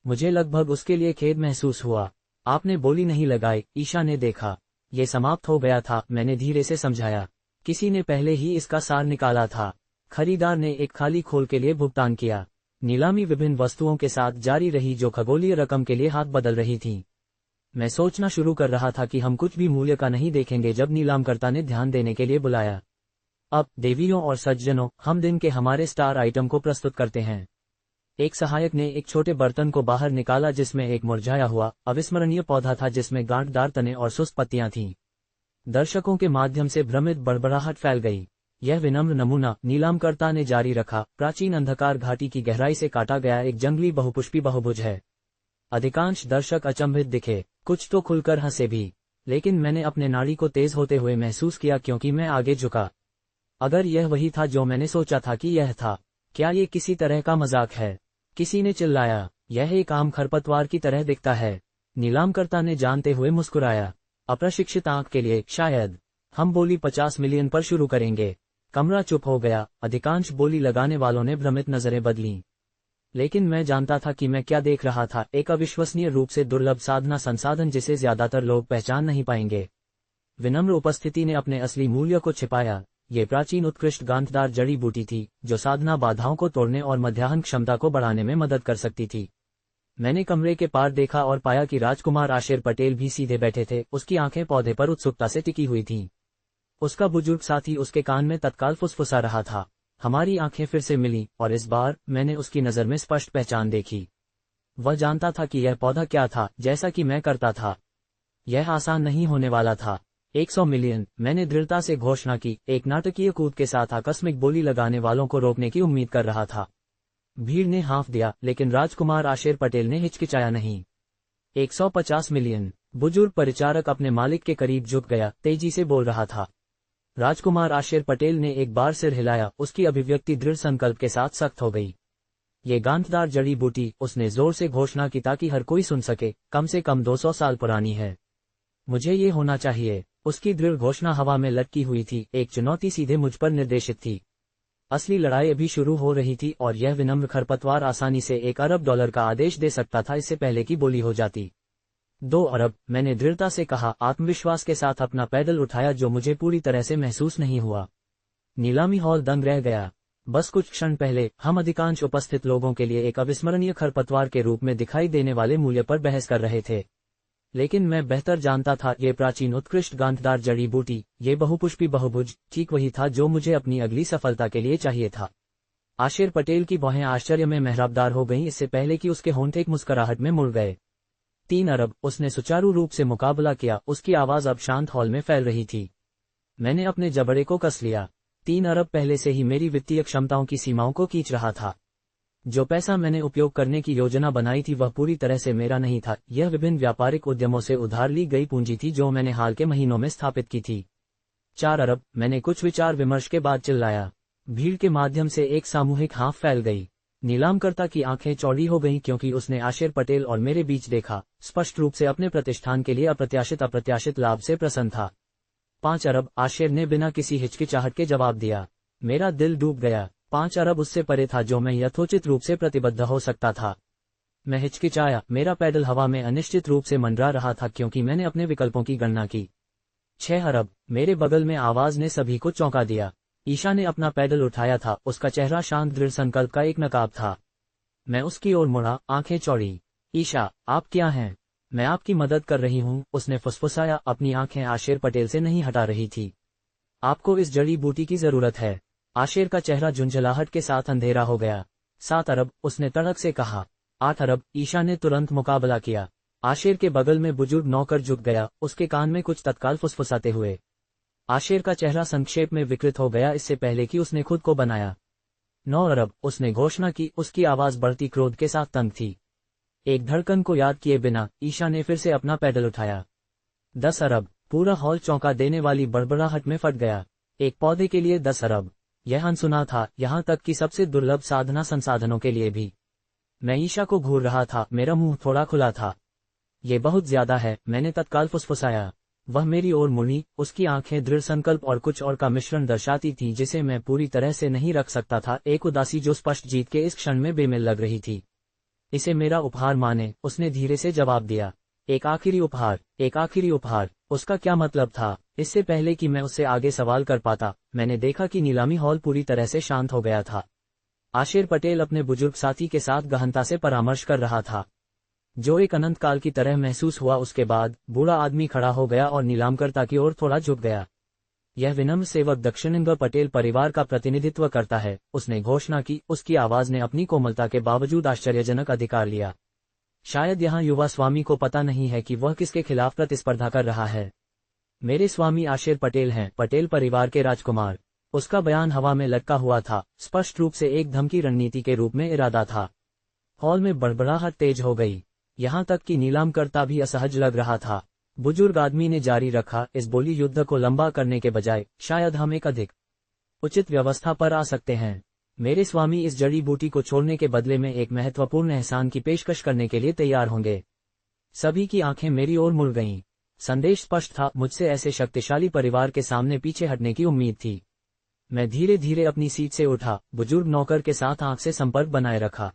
मुझे लगभग उसके लिए खेद महसूस हुआ। आपने बोली नहीं लगाई, ईशा ने देखा। ये समाप्त हो गया था, मैंने धीरे से समझाया। किसी ने पहले ही इसका सार निकाला था। खरीदार ने एक खाली खोल के लिए भुगतान किया। नीलामी विभिन्न वस्तुओं के साथ जारी रही जो खगोलीय रकम के लिए हाथ बदल रही थीं। मैं सोचना शुरू कर रहा था कि हम कुछ भी मूल्य का नहीं देखेंगे जब नीलामकर्ता ने ध्यान देने के लिए बुलाया। अब देवियों और सज्जनों, हम दिन के हमारे स्टार आइटम को प्रस्तुत करते हैं। एक सहायक ने एक छोटे बर्तन को बाहर निकाला जिसमें एक मुरझाया हुआ, अविस्मरणीय पौधा था जिसमें गांठदार तने और सुस्त पत्तियां थीं। दर्शकों के माध्यम से भ्रमित बड़बड़ाहट फैल गई। यह विनम्र नमूना, नीलामकर्ता ने जारी रखा, प्राचीन अंधकार घाटी की गहराई से काटा गया एक जंगली बहुपुष्पी बहुभुज है। अधिकांश दर्शक अचंभित दिखे, कुछ तो खुलकर हंसे भी, लेकिन मैंने अपने नाड़ी को तेज होते हुए महसूस किया क्योंकि मैं आगे झुका। अगर यह वही था जो मैंने सोचा था कि यह था, क्या ये किसी तरह का मजाक है? किसी ने चिल्लाया, यह एक आम खरपतवार की तरह दिखता है। नीलामकर्ता ने जानते हुए मुस्कुराया। अप्रशिक्षित आंख के लिए शायद। हम बोली 50 मिलियन पर शुरू करेंगे। कमरा चुप हो गया। अधिकांश बोली लगाने वालों ने भ्रमित नजरें बदलीं। लेकिन मैं जानता था कि मैं क्या देख रहा था, एक अविश्वसनीय रूप से दुर्लभ साधना संसाधन जिसे ज्यादातर लोग पहचान नहीं पाएंगे। विनम्र उपस्थिति ने अपने असली मूल्य को छिपाया। ये प्राचीन उत्कृष्ट गांठदार जड़ी बूटी थी जो साधना बाधाओं को तोड़ने और मध्याह्न क्षमता को बढ़ाने में मदद कर सकती थी। मैंने कमरे के पार देखा और पाया कि राजकुमार आशेर पटेल भी सीधे बैठे थे। उसकी आंखें पौधे पर उत्सुकता से टिकी हुई थीं। उसका बुजुर्ग साथी उसके कान में तत्काल फुसफुसा रहा था। हमारी आंखें फिर से मिलीं और इस बार मैंने उसकी नज़र में स्पष्ट पहचान देखी। वह जानता था कि यह पौधा क्या था, जैसा कि मैं करता था। यह आसान नहीं होने वाला था। 100 मिलियन, मैंने दृढ़ता से घोषणा की, एक नाटकीय कूद के साथ आकस्मिक बोली लगाने वालों को रोकने की उम्मीद कर रहा था। भीड़ ने हाँफ दिया, लेकिन राजकुमार आशेर पटेल ने हिचकिचाया नहीं। 150 मिलियन। बुजुर्ग परिचारक अपने मालिक के करीब झुक गया, तेजी से बोल रहा था। राजकुमार आशेर पटेल ने एक बार सिर हिलाया, उसकी अभिव्यक्ति दृढ़ संकल्प के साथ सख्त हो गई। ये गांठदार जड़ी बूटी, उसने जोर से घोषणा की ताकि हर कोई सुन सके, कम से कम 200 साल पुरानी है। मुझे ये होना चाहिए। उसकी दृढ़ घोषणा हवा में लटकी हुई थी, एक चुनौती सीधे मुझ पर निर्देशित थी। असली लड़ाई अभी शुरू हो रही थी और यह विनम्र खरपतवार आसानी से $1 अरब का आदेश दे सकता था इससे पहले कि बोली हो जाती। 2 अरब, मैंने दृढ़ता से कहा, आत्मविश्वास के साथ अपना पैडल उठाया जो मुझे पूरी तरह से महसूस नहीं हुआ। नीलामी हॉल दंग रह गया। बस कुछ क्षण पहले हम अधिकांश उपस्थित लोगों के लिए एक अविस्मरणीय खरपतवार के रूप में दिखाई देने वाले मूल्य पर बहस कर रहे थे, लेकिन मैं बेहतर जानता था ये प्राचीन उत्कृष्ट गांठदार जड़ी बूटी, ये बहुपुष्पी बहुभुज, ठीक वही था जो मुझे अपनी अगली सफलता के लिए चाहिए था। आशेर पटेल की भौहें आश्चर्य में मेहराबदार हो गईं इससे पहले कि उसके होंठ एक मुस्कुराहट में मुड़ गए। 3 अरब, उसने सुचारू रूप से मुकाबला किया, उसकी आवाज अब शांत हॉल में फैल रही थी। मैंने अपने जबड़े को कस लिया। 3 अरब पहले से ही मेरी वित्तीय क्षमताओं की सीमाओं को खींच रहा था। जो पैसा मैंने उपयोग करने की योजना बनाई थी वह पूरी तरह से मेरा नहीं था। यह विभिन्न व्यापारिक उद्यमों से उधार ली गई पूंजी थी जो मैंने हाल के महीनों में स्थापित की थी। 4 अरब, मैंने कुछ विचार विमर्श के बाद चिल्लाया। भीड़ के माध्यम से एक सामूहिक हाँफ फैल गई। नीलामकर्ता की आंखें चौड़ी हो गईं क्योंकि उसने आशेर पटेल और मेरे बीच देखा। स्पष्ट रूप से अपने प्रतिष्ठान के लिए अप्रत्याशित लाभ से प्रसन्न था। 5 अरब, आशेर ने बिना किसी हिचकिचाहट के जवाब दिया। मेरा दिल डूब गया। 5 अरब उससे परे था जो मैं यथोचित रूप से प्रतिबद्ध हो सकता था। मैं हिचकिचाया। मेरा पैडल हवा में अनिश्चित रूप से मंडरा रहा था क्योंकि मैंने अपने विकल्पों की गणना की। 6 अरब, मेरे बगल में आवाज ने सभी को चौंका दिया। ईशा ने अपना पैडल उठाया था। उसका चेहरा शांत दृढ़ संकल्प का एक नकाब था। मैं उसकी ओर मुड़ा, आंखें चौड़ी। ईशा, आप क्या हैं? मैं आपकी मदद कर रही हूं, उसने फुसफुसाया। अपनी आंखें आशेर पटेल से नहीं हटा रही थी। आपको इस जड़ी बूटी की जरूरत है। आशेर का चेहरा झुंझलाहट के साथ अंधेरा हो गया। 7 अरब, उसने तड़क से कहा। 8 अरब, ईशा ने तुरंत मुकाबला किया। आशेर के बगल में बुजुर्ग नौकर झुक गया, उसके कान में कुछ तत्काल फुसफुसाते हुए। आशेर का चेहरा संक्षेप में विकृत हो गया इससे पहले कि उसने खुद को बनाया। 9 अरब, उसने घोषणा की। उसकी आवाज बढ़ती क्रोध के साथ तंग थी। एक धड़कन को याद किए बिना ईशा ने फिर से अपना पैडल उठाया। 10 अरब, पूरा हॉल चौंका देने वाली बड़बड़ाहट में फट गया। एक पौधे के लिए 10 अरब, यह अनसुना था, यहां तक कि सबसे दुर्लभ साधना संसाधनों के लिए भी। मैं ईशा को घूर रहा था, मेरा मुंह थोड़ा खुला था। ये बहुत ज्यादा है, मैंने तत्काल फुसफुसाया। वह मेरी ओर मुड़ी, उसकी आंखें दृढ़ संकल्प और कुछ और का मिश्रण दर्शाती थीं जिसे मैं पूरी तरह से नहीं रख सकता था। एक उदासी जो स्पष्ट जीत के इस क्षण में बेमेल लग रही थी। इसे मेरा उपहार माने, उसने धीरे से जवाब दिया। एक आखिरी उपहार, एक आखिरी उपहार। उसका क्या मतलब था? इससे पहले कि मैं उससे आगे सवाल कर पाता, मैंने देखा कि नीलामी हॉल पूरी तरह से शांत हो गया था। आशेर पटेल अपने बुजुर्ग साथी के साथ गहनता से परामर्श कर रहा था, जो एक अनंत काल की तरह महसूस हुआ। उसके बाद बूढ़ा आदमी खड़ा हो गया और नीलामकर्ता की ओर थोड़ा झुक गया। यह विनम्र सेवक दक्षिणेंद्र पटेल परिवार का प्रतिनिधित्व करता है, उसने घोषणा की। उसकी आवाज ने अपनी कोमलता के बावजूद आश्चर्यजनक अधिकार लिया। शायद यहाँ युवा स्वामी को पता नहीं है कि वह किसके खिलाफ प्रतिस्पर्धा कर रहा है। मेरे स्वामी आशेर पटेल हैं, पटेल परिवार के राजकुमार। उसका बयान हवा में लटका हुआ था, स्पष्ट रूप से एक धमकी रणनीति के रूप में इरादा था। हॉल में बड़बड़ाहट तेज हो गई, यहाँ तक कि नीलामकर्ता भी असहज लग रहा था। बुजुर्ग आदमी ने जारी रखा, इस बोली युद्ध को लंबा करने के बजाय शायद हम एक अधिक उचित व्यवस्था पर आ सकते हैं। मेरे स्वामी इस जड़ी बूटी को छोड़ने के बदले में एक महत्वपूर्ण एहसान की पेशकश करने के लिए तैयार होंगे। सभी की आंखें मेरी ओर मुड़ गईं। संदेश स्पष्ट था, मुझसे ऐसे शक्तिशाली परिवार के सामने पीछे हटने की उम्मीद थी। मैं धीरे धीरे अपनी सीट से उठा, बुजुर्ग नौकर के साथ आंख से संपर्क बनाए रखा।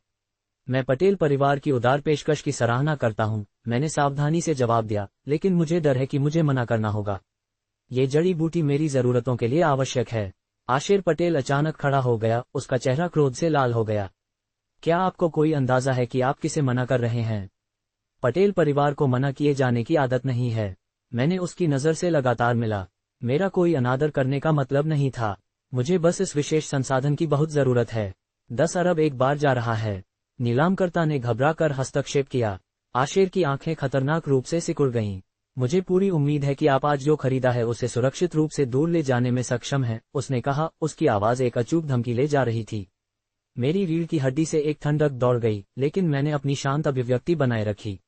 मैं पटेल परिवार की उदार पेशकश की सराहना करता हूं, मैंने सावधानी से जवाब दिया, लेकिन मुझे डर है कि मुझे मना करना होगा। ये जड़ी बूटी मेरी जरूरतों के लिए आवश्यक है। आशेर पटेल अचानक खड़ा हो गया, उसका चेहरा क्रोध से लाल हो गया। क्या आपको कोई अंदाजा है कि आप किसे मना कर रहे हैं? पटेल परिवार को मना किए जाने की आदत नहीं है। मैंने उसकी नजर से लगातार मिला। मेरा कोई अनादर करने का मतलब नहीं था, मुझे बस इस विशेष संसाधन की बहुत जरूरत है। 10 अरब एक बार जा रहा है। नीलामकर्ता ने घबराकर हस्तक्षेप किया। आशेर की आंखें खतरनाक रूप से सिकुड़ गईं। मुझे पूरी उम्मीद है कि आप आज जो खरीदा है उसे सुरक्षित रूप से दूर ले जाने में सक्षम हैं, उसने कहा। उसकी आवाज एक अचूक धमकी ले जा रही थी। मेरी रीढ़ की हड्डी से एक ठंडक दौड़ गई, लेकिन मैंने अपनी शांत अभिव्यक्ति बनाए रखी।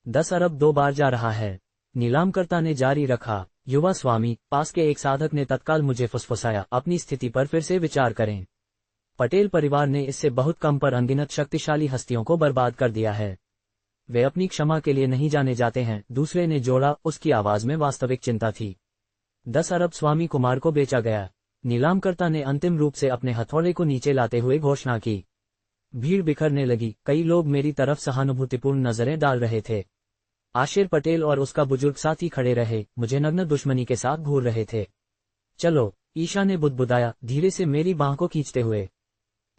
10 अरब 2 बार जा रहा है, नीलामकर्ता ने जारी रखा। युवा स्वामी, पास के एक साधक ने तत्काल मुझे फुसफुसाया, अपनी स्थिति पर फिर से विचार करें। पटेल परिवार ने इससे बहुत कम पर अनगिनत शक्तिशाली हस्तियों को बर्बाद कर दिया है। वे अपनी क्षमा के लिए नहीं जाने जाते हैं, दूसरे ने जोड़ा। उसकी आवाज में वास्तविक चिंता थी। 10 अरब स्वामी कुमार को बेचा गया। नीलामकर्ता ने अंतिम रूप से अपने हथौड़े को नीचे लाते हुए घोषणा की। भीड़ बिखरने लगी, कई लोग मेरी तरफ सहानुभूतिपूर्ण नजरें डाल रहे थे। आशेर पटेल और उसका बुजुर्ग साथी खड़े रहे, मुझे नग्न दुश्मनी के साथ घूर रहे थे। चलो, ईशा ने बुदबुदाया, धीरे से मेरी बांह को खींचते हुए।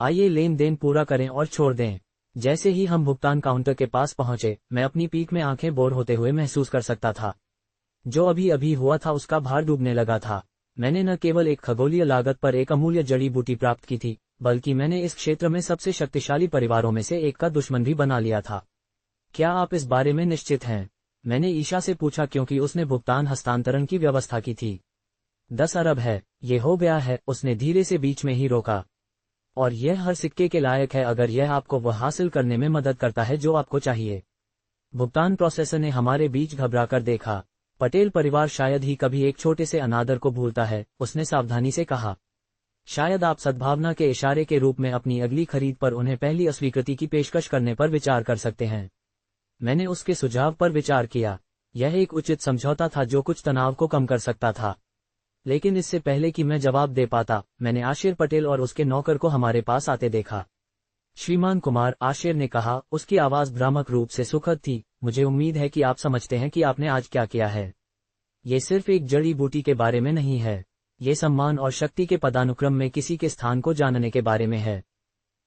आइए लेन देन पूरा करें और छोड़ दें। जैसे ही हम भुगतान काउंटर के पास पहुंचे, मैं अपनी पीठ में आंखें बोर होते हुए महसूस कर सकता था। जो अभी अभी हुआ था उसका भार डूबने लगा था। मैंने न केवल एक खगोलीय लागत पर एक अमूल्य जड़ी बूटी प्राप्त की थी, बल्कि मैंने इस क्षेत्र में सबसे शक्तिशाली परिवारों में से एक का दुश्मन भी बना लिया था। क्या आप इस बारे में निश्चित हैं? मैंने ईशा से पूछा, क्योंकि उसने भुगतान हस्तांतरण की व्यवस्था की थी। 10 अरब है, ये हो गया है, उसने धीरे से बीच में ही रोका। और यह हर सिक्के के लायक है अगर यह आपको वह हासिल करने में मदद करता है जो आपको चाहिए। भुगतान प्रोसेसर ने हमारे बीच घबराकर देखा। पटेल परिवार शायद ही कभी एक छोटे से अनादर को भूलता है, उसने सावधानी से कहा। शायद आप सद्भावना के इशारे के रूप में अपनी अगली खरीद पर उन्हें पहली अस्वीकृति की पेशकश करने पर विचार कर सकते हैं। मैंने उसके सुझाव पर विचार किया। यह एक उचित समझौता था जो कुछ तनाव को कम कर सकता था। लेकिन इससे पहले कि मैं जवाब दे पाता, मैंने आशिर पटेल और उसके नौकर को हमारे पास आते देखा। श्रीमान कुमार, आशिर ने कहा, उसकी आवाज भ्रामक रूप से सुखद थी, मुझे उम्मीद है कि आप समझते हैं कि आपने आज क्या किया है। ये सिर्फ एक जड़ी बूटी के बारे में नहीं है, ये सम्मान और शक्ति के पदानुक्रम में किसी के स्थान को जानने के बारे में है।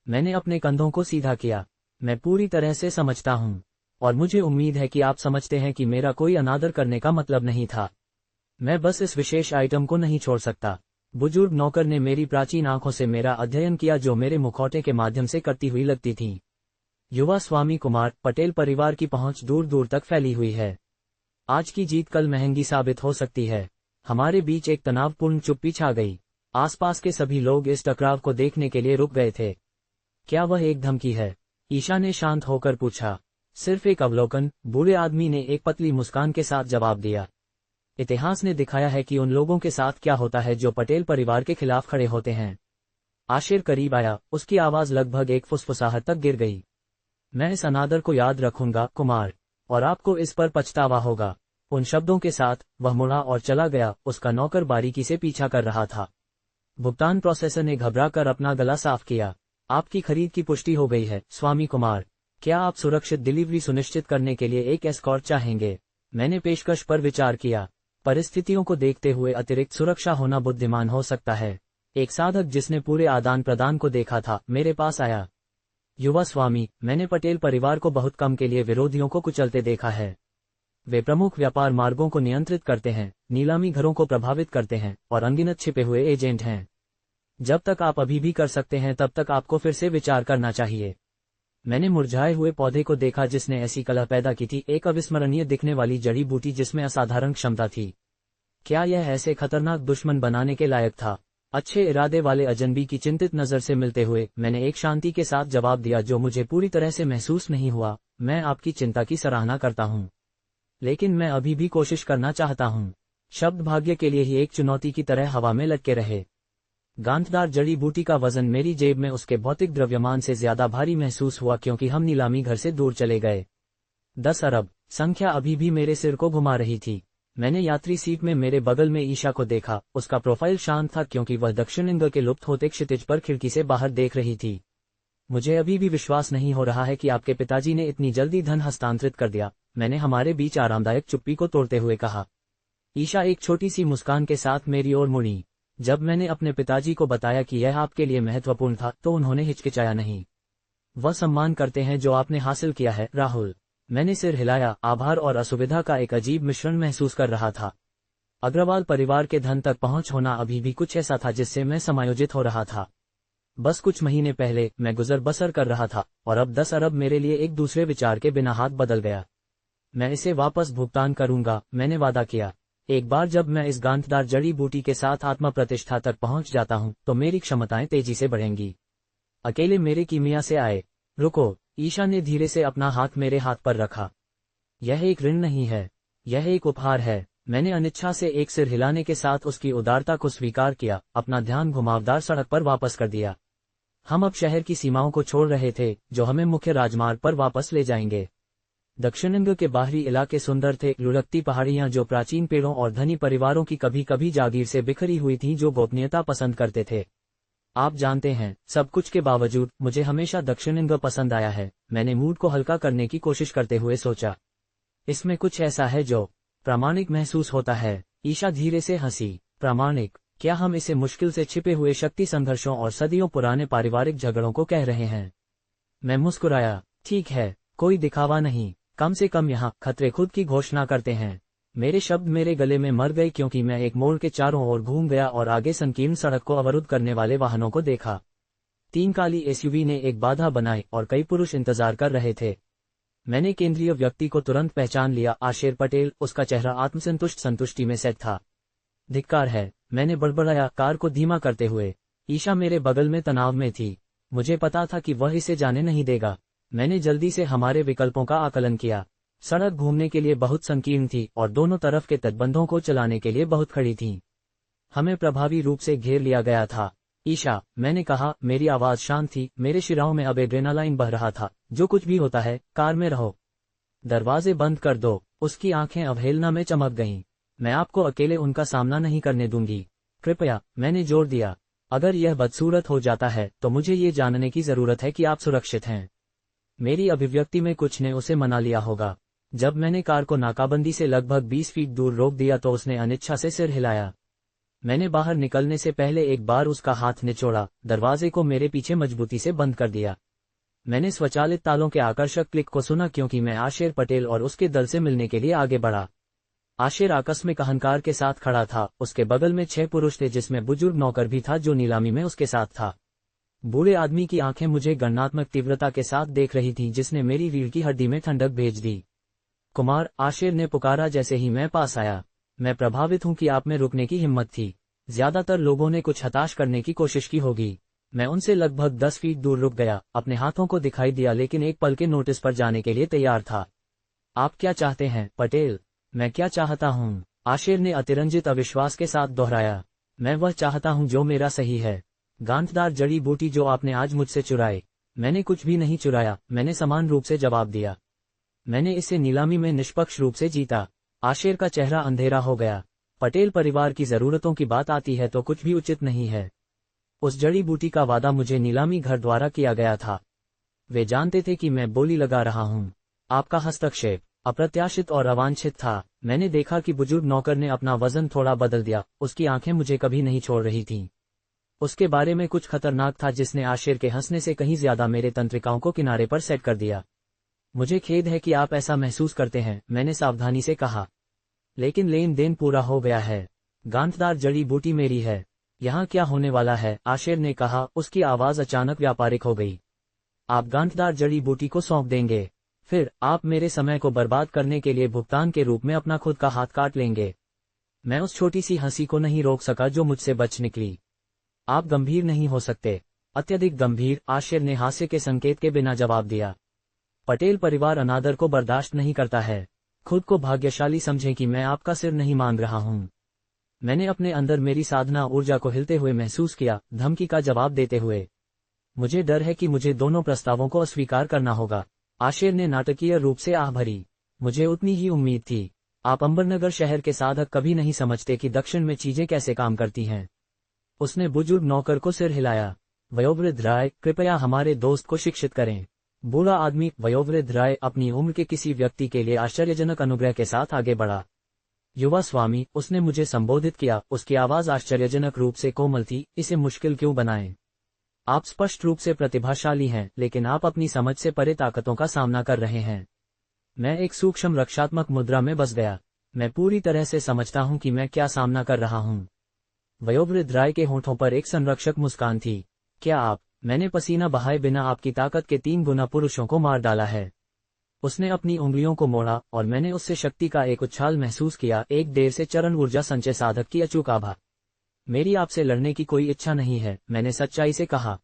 मैंने अपने कंधों को सीधा किया। मैं पूरी तरह से समझता हूँ, और मुझे उम्मीद है कि आप समझते हैं कि मेरा कोई अनादर करने का मतलब नहीं था। मैं बस इस विशेष आइटम को नहीं छोड़ सकता। बुजुर्ग नौकर ने मेरी प्राचीन आंखों से मेरा अध्ययन किया जो मेरे मुखौटे के माध्यम से करती हुई लगती थी। युवा स्वामी कुमार, पटेल परिवार की पहुंच दूर दूर तक फैली हुई है। आज की जीत कल महंगी साबित हो सकती है। हमारे बीच एक तनावपूर्ण चुप्पी छा गई। आसपास के सभी लोग इस टकराव को देखने के लिए रुक गए थे। क्या वह एक धमकी है? ईशा ने शांत होकर पूछा। सिर्फ एक अवलोकन, बूढ़े आदमी ने एक पतली मुस्कान के साथ जवाब दिया। इतिहास ने दिखाया है कि उन लोगों के साथ क्या होता है जो पटेल परिवार के खिलाफ खड़े होते हैं। आशिर करीब आया, उसकी आवाज लगभग एक फुसफुसाहट तक गिर गई। मैं इस अनादर को याद रखूंगा कुमार, और आपको इस पर पछतावा होगा। उन शब्दों के साथ वह मुड़ा और चला गया। उसका नौकर बारीकी से पीछा कर रहा था। भुगतान प्रोसेसर ने घबराकर अपना गला साफ किया। आपकी खरीद की पुष्टि हो गई है स्वामी कुमार। क्या आप सुरक्षित डिलीवरी सुनिश्चित करने के लिए एक एस्कॉर्ट चाहेंगे? मैंने पेशकश पर विचार किया। परिस्थितियों को देखते हुए अतिरिक्त सुरक्षा होना बुद्धिमान हो सकता है। एक साधक जिसने पूरे आदान प्रदान को देखा था मेरे पास आया। युवा स्वामी, मैंने पटेल परिवार को बहुत कम के लिए विरोधियों को कुचलते देखा है। वे प्रमुख व्यापार मार्गों को नियंत्रित करते हैं, नीलामी घरों को प्रभावित करते हैं और अनगिनत छिपे हुए एजेंट हैं। जब तक आप अभी भी कर सकते हैं तब तक आपको फिर से विचार करना चाहिए। मैंने मुरझाए हुए पौधे को देखा जिसने ऐसी कला पैदा की थी, एक अविस्मरणीय दिखने वाली जड़ी बूटी जिसमें असाधारण क्षमता थी। क्या यह ऐसे खतरनाक दुश्मन बनाने के लायक था? अच्छे इरादे वाले अजनबी की चिंतित नजर से मिलते हुए मैंने एक शांति के साथ जवाब दिया जो मुझे पूरी तरह से महसूस नहीं हुआ। मैं आपकी चिंता की सराहना करता हूँ, लेकिन मैं अभी भी कोशिश करना चाहता हूँ। शब्द भाग्य के लिए ही एक चुनौती की तरह हवा में लटके रहे। गांठदार जड़ी बूटी का वजन मेरी जेब में उसके भौतिक द्रव्यमान से ज्यादा भारी महसूस हुआ क्योंकि हम नीलामी घर से दूर चले गए। 10 अरब संख्या अभी भी मेरे सिर को घुमा रही थी। मैंने यात्री सीट में मेरे बगल में ईशा को देखा। उसका प्रोफाइल शांत था क्योंकि वह दक्षिण इंद्र के लुप्त होते क्षितिज पर खिड़की से बाहर देख रही थी। मुझे अभी भी विश्वास नहीं हो रहा है कि आपके पिताजी ने इतनी जल्दी धन हस्तांतरित कर दिया, मैंने हमारे बीच आरामदायक चुप्पी को तोड़ते हुए कहा। ईशा एक छोटी सी मुस्कान के साथ मेरी ओर मुड़ी। जब मैंने अपने पिताजी को बताया कि यह आपके लिए महत्वपूर्ण था तो उन्होंने हिचकिचाया नहीं। वह सम्मान करते हैं जो आपने हासिल किया है राहुल। मैंने सिर हिलाया, आभार और असुविधा का एक अजीब मिश्रण महसूस कर रहा था। अग्रवाल परिवार के धन तक पहुंच होना अभी भी कुछ ऐसा था जिससे मैं समायोजित हो रहा था। बस कुछ महीने पहले मैं गुजर बसर कर रहा था और अब 10 अरब मेरे लिए एक दूसरे विचार के बिना हाथ बदल गया। मैं इसे वापस भुगतान करूंगा, मैंने वादा किया। एक बार जब मैं इस गांठदार जड़ी बूटी के साथ आत्म प्रतिष्ठा तक पहुंच जाता हूं तो मेरी क्षमताएं तेजी से बढ़ेंगी। अकेले मेरे कीमिया से आए। रुको, ईशा ने धीरे से अपना हाथ मेरे हाथ पर रखा। यह एक ऋण नहीं है, यह एक उपहार है। मैंने अनिच्छा से एक सिर हिलाने के साथ उसकी उदारता को स्वीकार किया, अपना ध्यान घुमावदार सड़क पर वापस कर दिया। हम अब शहर की सीमाओं को छोड़ रहे थे जो हमें मुख्य राजमार्ग पर वापस ले जाएंगे। दक्षिणंग के बाहरी इलाके सुंदर थे, लुढ़कती पहाड़ियां जो प्राचीन पेड़ों और धनी परिवारों की कभी कभी जागीर से बिखरी हुई थीं जो गोपनीयता पसंद करते थे। आप जानते हैं, सब कुछ के बावजूद मुझे हमेशा दक्षिणंग पसंद आया है। मैंने मूड को हल्का करने की कोशिश करते हुए सोचा, इसमें कुछ ऐसा है जो प्रामाणिक महसूस होता है। ईशा धीरे से हंसी। प्रामाणिक? क्या हम इसे मुश्किल से छिपे हुए शक्ति संघर्षों और सदियों पुराने पारिवारिक झगड़ों को कह रहे हैं? मैं मुस्कुराया। ठीक है, कोई दिखावा नहीं, कम से कम यहाँ खतरे खुद की घोषणा करते हैं। मेरे शब्द मेरे गले में मर गए क्योंकि मैं एक मोड़ के चारों ओर घूम गया और आगे संकीर्ण सड़क को अवरुद्ध करने वाले वाहनों को देखा। 3 काली एसयूवी ने एक बाधा बनाई और कई पुरुष इंतजार कर रहे थे। मैंने केंद्रीय व्यक्ति को तुरंत पहचान लिया, आशिर पटेल। उसका चेहरा आत्मसंतुष्ट संतुष्टि में सेट था। धिक्कार है, मैंने बड़बड़ाया कार को धीमा करते हुए। ईशा मेरे बगल में तनाव में थी। मुझे पता था कि वह इसे जाने नहीं देगा। मैंने जल्दी से हमारे विकल्पों का आकलन किया। सड़क घूमने के लिए बहुत संकीर्ण थी और दोनों तरफ के तटबंधों को चलाने के लिए बहुत खड़ी थीं। हमें प्रभावी रूप से घेर लिया गया था। ईशा, मैंने कहा, मेरी आवाज शांत थी, मेरे शिराओं में अब एड्रेनालाइन बह रहा था। जो कुछ भी होता है, कार में रहो। दरवाजे बंद कर दो। उसकी आंखें अवहेलना में चमक गईं। मैं आपको अकेले उनका सामना नहीं करने दूंगी। कृपया, मैंने जोर दिया। अगर यह बदसूरत हो जाता है तो मुझे ये जानने की जरूरत है कि आप सुरक्षित हैं। मेरी अभिव्यक्ति में कुछ ने उसे मना लिया होगा। जब मैंने कार को नाकाबंदी से लगभग 20 फीट दूर रोक दिया तो उसने अनिच्छा से सिर हिलाया। मैंने बाहर निकलने से पहले एक बार उसका हाथ निचोड़ा, दरवाजे को मेरे पीछे मजबूती से बंद कर दिया। मैंने स्वचालित तालों के आकर्षक क्लिक को सुना क्योंकि मैं आशेर पटेल और उसके दल से मिलने के लिए आगे बढ़ा। आशेर आकस्मिक अहंकार के साथ खड़ा था। उसके बगल में 6 पुरुष थे जिसमें बुजुर्ग नौकर भी था जो नीलामी में उसके साथ था। बूढ़े आदमी की आंखें मुझे गणनात्मक तीव्रता के साथ देख रही थीं जिसने मेरी रीढ़ की हड्डी में ठंडक भेज दी। कुमार, आशेर ने पुकारा जैसे ही मैं पास आया। मैं प्रभावित हूं कि आप में रुकने की हिम्मत थी। ज्यादातर लोगों ने कुछ हताश करने की कोशिश की होगी। मैं उनसे लगभग 10 फीट दूर रुक गया, अपने हाथों को दिखाई दिया लेकिन एक पल के नोटिस पर जाने के लिए तैयार था। आप क्या चाहते हैं, पटेल? मैं क्या चाहता हूं? आशेर ने अतिरंजित अविश्वास के साथ दोहराया। मैं वह चाहता हूं जो मेरा सही है। गांठदार जड़ी बूटी जो आपने आज मुझसे चुराई। मैंने कुछ भी नहीं चुराया, मैंने समान रूप से जवाब दिया। मैंने इसे नीलामी में निष्पक्ष रूप से जीता। आशेर का चेहरा अंधेरा हो गया। पटेल परिवार की जरूरतों की बात आती है तो कुछ भी उचित नहीं है। उस जड़ी बूटी का वादा मुझे नीलामी घर द्वारा किया गया था। वे जानते थे कि मैं बोली लगा रहा हूं। आपका हस्तक्षेप अप्रत्याशित और अवांछित था। मैंने देखा कि बुजुर्ग नौकर ने अपना वजन थोड़ा बदल दिया। उसकी आंखें मुझे कभी नहीं छोड़ रही थीं। उसके बारे में कुछ खतरनाक था जिसने आशेर के हंसने से कहीं ज्यादा मेरे तंत्रिकाओं को किनारे पर सेट कर दिया। मुझे खेद है कि आप ऐसा महसूस करते हैं, मैंने सावधानी से कहा। लेकिन लेन देन पूरा हो गया है। गांठदार जड़ी बूटी मेरी है। यहाँ क्या होने वाला है? आशेर ने कहा। उसकी आवाज अचानक व्यापारिक हो गई। आप गांठदार जड़ी बूटी को सौंप देंगे, फिर आप मेरे समय को बर्बाद करने के लिए भुगतान के रूप में अपना खुद का हाथ काट लेंगे। मैं उस छोटी सी हंसी को नहीं रोक सका जो मुझसे बच निकली। आप गंभीर नहीं हो सकते। अत्यधिक गंभीर, आशेर ने हास्य के संकेत के बिना जवाब दिया। पटेल परिवार अनादर को बर्दाश्त नहीं करता है। खुद को भाग्यशाली समझें कि मैं आपका सिर नहीं मान रहा हूं। मैंने अपने अंदर मेरी साधना ऊर्जा को हिलते हुए महसूस किया, धमकी का जवाब देते हुए। मुझे डर है कि मुझे दोनों प्रस्तावों को अस्वीकार करना होगा। आशेर ने नाटकीय रूप से आह भरी। मुझे उतनी ही उम्मीद थी। आप अंबरनगर शहर के साधक कभी नहीं समझते कि दक्षिण में चीजें कैसे काम करती हैं। उसने बुजुर्ग नौकर को सिर हिलाया। वयोवृद्ध राय, कृपया हमारे दोस्त को शिक्षित करें। बूढ़ा आदमी, वयोवृद्ध राय, अपनी उम्र के किसी व्यक्ति के लिए आश्चर्यजनक अनुग्रह के साथ आगे बढ़ा। युवा स्वामी, उसने मुझे संबोधित किया। उसकी आवाज आश्चर्यजनक रूप से कोमल थी। इसे मुश्किल क्यों बनाएं? आप स्पष्ट रूप से प्रतिभाशाली हैं, लेकिन आप अपनी समझ से परे ताकतों का सामना कर रहे हैं। मैं एक सूक्ष्म रक्षात्मक मुद्रा में बस गया। मैं पूरी तरह से समझता हूं कि मैं क्या सामना कर रहा हूं। वयोवृद्ध राय के होठों पर एक संरक्षक मुस्कान थी। क्या आप? मैंने पसीना बहाए बिना आपकी ताकत के 3 गुना पुरुषों को मार डाला है। उसने अपनी उंगलियों को मोड़ा और मैंने उससे शक्ति का एक उछाल महसूस किया, एक देर से चरण ऊर्जा संचय साधक की अचूक आभा। मेरी आपसे लड़ने की कोई इच्छा नहीं है, मैंने सच्चाई से कहा।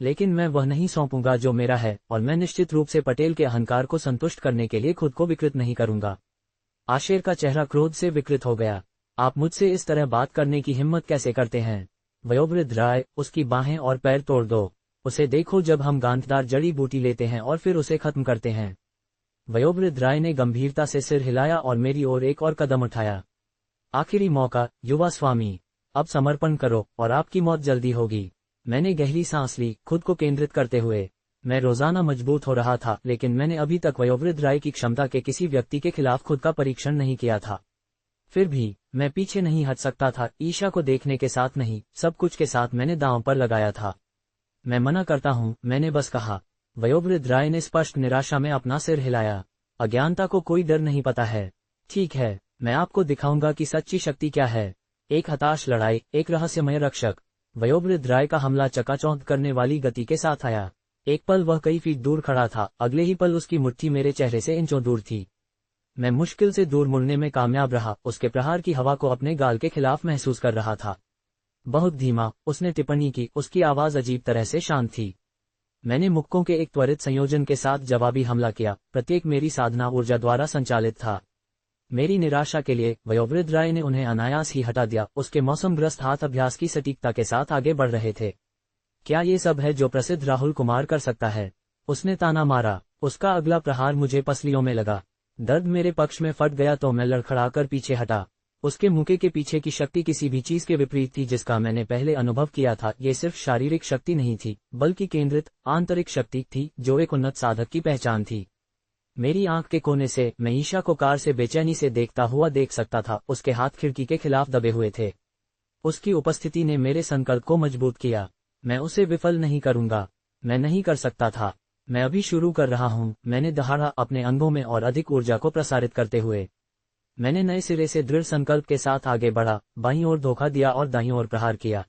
लेकिन मैं वह नहीं सौंपूंगा जो मेरा है, और मैं निश्चित रूप से पटेल के अहंकार को संतुष्ट करने के लिए खुद को विकृत नहीं करूंगा। आशेर का चेहरा क्रोध से विकृत हो गया। आप मुझसे इस तरह बात करने की हिम्मत कैसे करते हैं? वयोवृद्ध राय, उसकी बाहें और पैर तोड़ दो। उसे देखो जब हम गांठदार जड़ी बूटी लेते हैं और फिर उसे खत्म करते हैं। वयोवृद्ध राय ने गंभीरता से सिर हिलाया और मेरी ओर एक और कदम उठाया। आखिरी मौका, युवा स्वामी। अब समर्पण करो और आपकी मौत जल्दी होगी। मैंने गहरी सांस ली, खुद को केंद्रित करते हुए। मैं रोजाना मजबूत हो रहा था, लेकिन मैंने अभी तक वयोवृद्ध राय की क्षमता के किसी व्यक्ति के खिलाफ खुद का परीक्षण नहीं किया था। फिर भी मैं पीछे नहीं हट सकता था। ईशा को देखने के साथ नहीं, सब कुछ के साथ मैंने दांव पर लगाया था। मैं मना करता हूं, मैंने बस कहा। वयोवृद्ध राय ने स्पष्ट निराशा में अपना सिर हिलाया। अज्ञानता को कोई डर नहीं पता है। ठीक है, मैं आपको दिखाऊंगा कि सच्ची शक्ति क्या है। एक हताश लड़ाई, एक रहस्यमय रक्षक। वयोवृद्ध राय का हमला चकाचौंध करने वाली गति के साथ आया। एक पल वह कई फीट दूर खड़ा था, अगले ही पल उसकी मुट्ठी मेरे चेहरे से इंचों दूर थी। मैं मुश्किल से दूर मुड़ने में कामयाब रहा, उसके प्रहार की हवा को अपने गाल के खिलाफ महसूस कर रहा था। बहुत धीमा, उसने टिप्पणी की, उसकी आवाज अजीब तरह से शांत थी। मैंने मुक्कों के एक त्वरित संयोजन के साथ जवाबी हमला किया, प्रत्येक मेरी साधना ऊर्जा द्वारा संचालित था। मेरी निराशा के लिए वयोवृद्ध राय ने उन्हें अनायास ही हटा दिया। उसके मौसमग्रस्त हाथ अभ्यास की सटीकता के साथ आगे बढ़ रहे थे। क्या ये सब है जो प्रसिद्ध राहुल कुमार कर सकता है? उसने ताना मारा। उसका अगला प्रहार मुझे पसलियों में लगा। दर्द मेरे पक्ष में फट गया तो मैं लड़खड़ाकर पीछे हटा। उसके मुक्के के पीछे की शक्ति किसी भी चीज के विपरीत थी जिसका मैंने पहले अनुभव किया था। ये सिर्फ शारीरिक शक्ति नहीं थी, बल्कि केंद्रित आंतरिक शक्ति थी जो एक उन्नत साधक की पहचान थी। मेरी आंख के कोने से मैं ईशा को कार से बेचैनी से देखता हुआ देख सकता था। उसके हाथ खिड़की के खिलाफ दबे हुए थे। उसकी उपस्थिति ने मेरे संकल्प को मजबूत किया। मैं उसे विफल नहीं करूंगा। मैं नहीं कर सकता था। मैं अभी शुरू कर रहा हूं, मैंने दहाड़ा, अपने अंगों में और अधिक ऊर्जा को प्रसारित करते हुए। मैंने नए सिरे से दृढ़ संकल्प के साथ आगे बढ़ा, बाईं ओर धोखा दिया और दाईं ओर प्रहार किया।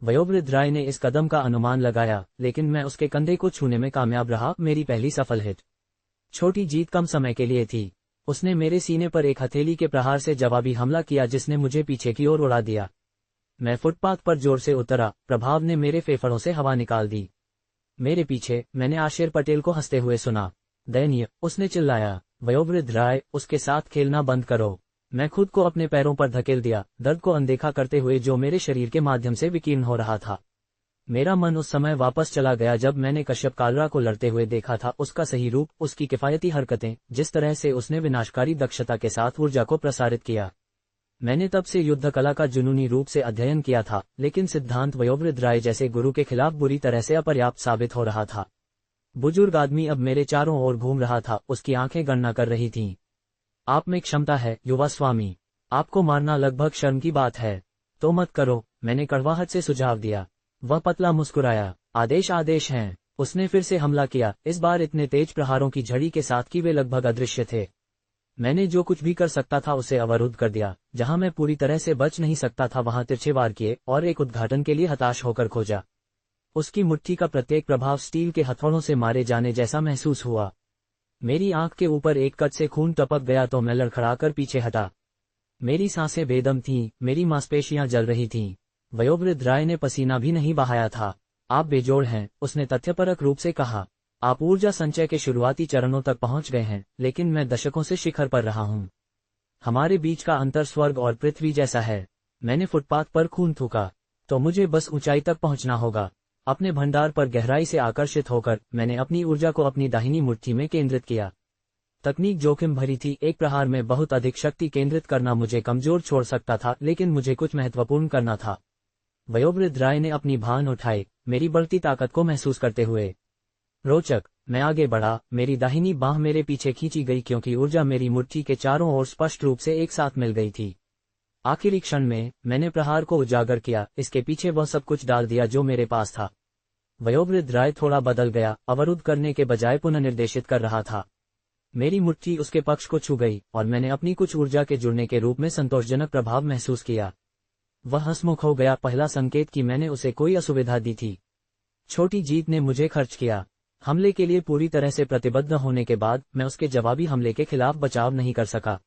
वयोवृद्ध राय ने इस कदम का अनुमान लगाया, लेकिन मैं उसके कंधे को छूने में कामयाब रहा। मेरी पहली सफल हिट। छोटी जीत कम समय के लिए थी। उसने मेरे सीने पर एक हथेली के प्रहार से जवाबी हमला किया जिसने मुझे पीछे की ओर उड़ा दिया। मैं फुटपाथ पर जोर से उतरा। प्रभाव ने मेरे फेफड़ों से हवा निकाल दी। मेरे पीछे मैंने आशेर पटेल को हंसते हुए सुना। दयनीय, उसने चिल्लाया। वयोवृद्ध राय, उसके साथ खेलना बंद करो। मैं खुद को अपने पैरों पर धकेल दिया, दर्द को अनदेखा करते हुए जो मेरे शरीर के माध्यम से विकीर्ण हो रहा था। मेरा मन उस समय वापस चला गया जब मैंने कश्यप कालरा को लड़ते हुए देखा था। उसका सही रूप, उसकी किफायती हरकतें, जिस तरह से उसने विनाशकारी दक्षता के साथ ऊर्जा को प्रसारित किया। मैंने तब से युद्ध कला का जुनूनी रूप से अध्ययन किया था, लेकिन सिद्धांत वयोवृद्ध राय जैसे गुरु के खिलाफ बुरी तरह से अपर्याप्त साबित हो रहा था। बुजुर्ग आदमी अब मेरे चारों ओर घूम रहा था। उसकी आंखें गणना कर रही थीं। आप में क्षमता है युवा स्वामी। आपको मारना लगभग शर्म की बात है। तो मत करो, मैंने कड़वाहट से सुझाव दिया। वह पतला मुस्कुराया। आदेश आदेश हैं। उसने फिर से हमला किया, इस बार इतने तेज प्रहारों की झड़ी के साथ कि वे लगभग अदृश्य थे। मैंने जो कुछ भी कर सकता था उसे अवरुद्ध कर दिया। जहां मैं पूरी तरह से बच नहीं सकता था वहां तिरछे वार किए और एक उद्घाटन के लिए हताश होकर खोजा। उसकी मुट्ठी का प्रत्येक प्रभाव स्टील के हथौड़ों से मारे जाने जैसा महसूस हुआ। मेरी आंख के ऊपर एक कद से खून टपक गया तो मैं लड़खड़ाकर पीछे हटा। मेरी सांसें बेदम थीं, मेरी मांसपेशियां जल रही थीं। वयोवृद्ध राय ने पसीना भी नहीं बहाया था। आप बेजोड़ हैं, उसने तथ्यपरक रूप से कहा। आप ऊर्जा संचय के शुरुआती चरणों तक पहुंच गए हैं, लेकिन मैं दशकों से शिखर पर रहा हूं। हमारे बीच का अंतर स्वर्ग और पृथ्वी जैसा है। मैंने फुटपाथ पर खून थूका। तो मुझे बस ऊंचाई तक पहुंचना होगा। अपने भंडार पर गहराई से आकर्षित होकर मैंने अपनी ऊर्जा को अपनी दाहिनी मुट्ठी में केंद्रित किया। तकनीक जोखिम भरी थी। एक प्रहार में बहुत अधिक शक्ति केंद्रित करना मुझे कमजोर छोड़ सकता था, लेकिन मुझे कुछ महत्वपूर्ण करना था। वयोवृद्ध राय ने अपनी भान उठाई, मेरी बढ़ती ताकत को महसूस करते हुए। रोचक, मैं आगे बढ़ा। मेरी दाहिनी बांह मेरे पीछे खींची गई क्योंकि ऊर्जा मेरी मुट्ठी के चारों ओर स्पष्ट रूप से एक साथ मिल गई थी। आखिरी क्षण में मैंने प्रहार को उजागर किया, इसके पीछे वह सब कुछ डाल दिया जो मेरे पास था। वयोवृद्ध राय थोड़ा बदल गया, अवरुद्ध करने के बजाय पुनर्निर्देशित कर रहा था। मेरी मुट्ठी उसके पक्ष को छू गई और मैंने अपनी कुछ ऊर्जा के जुड़ने के रूप में संतोषजनक प्रभाव महसूस किया। वह हंसमुख हो गया, पहला संकेत कि मैंने उसे कोई असुविधा दी थी। छोटी जीत ने मुझे खर्च किया। हमले के लिए पूरी तरह से प्रतिबद्ध होने के बाद मैं उसके जवाबी हमले के खिलाफ बचाव नहीं कर सका।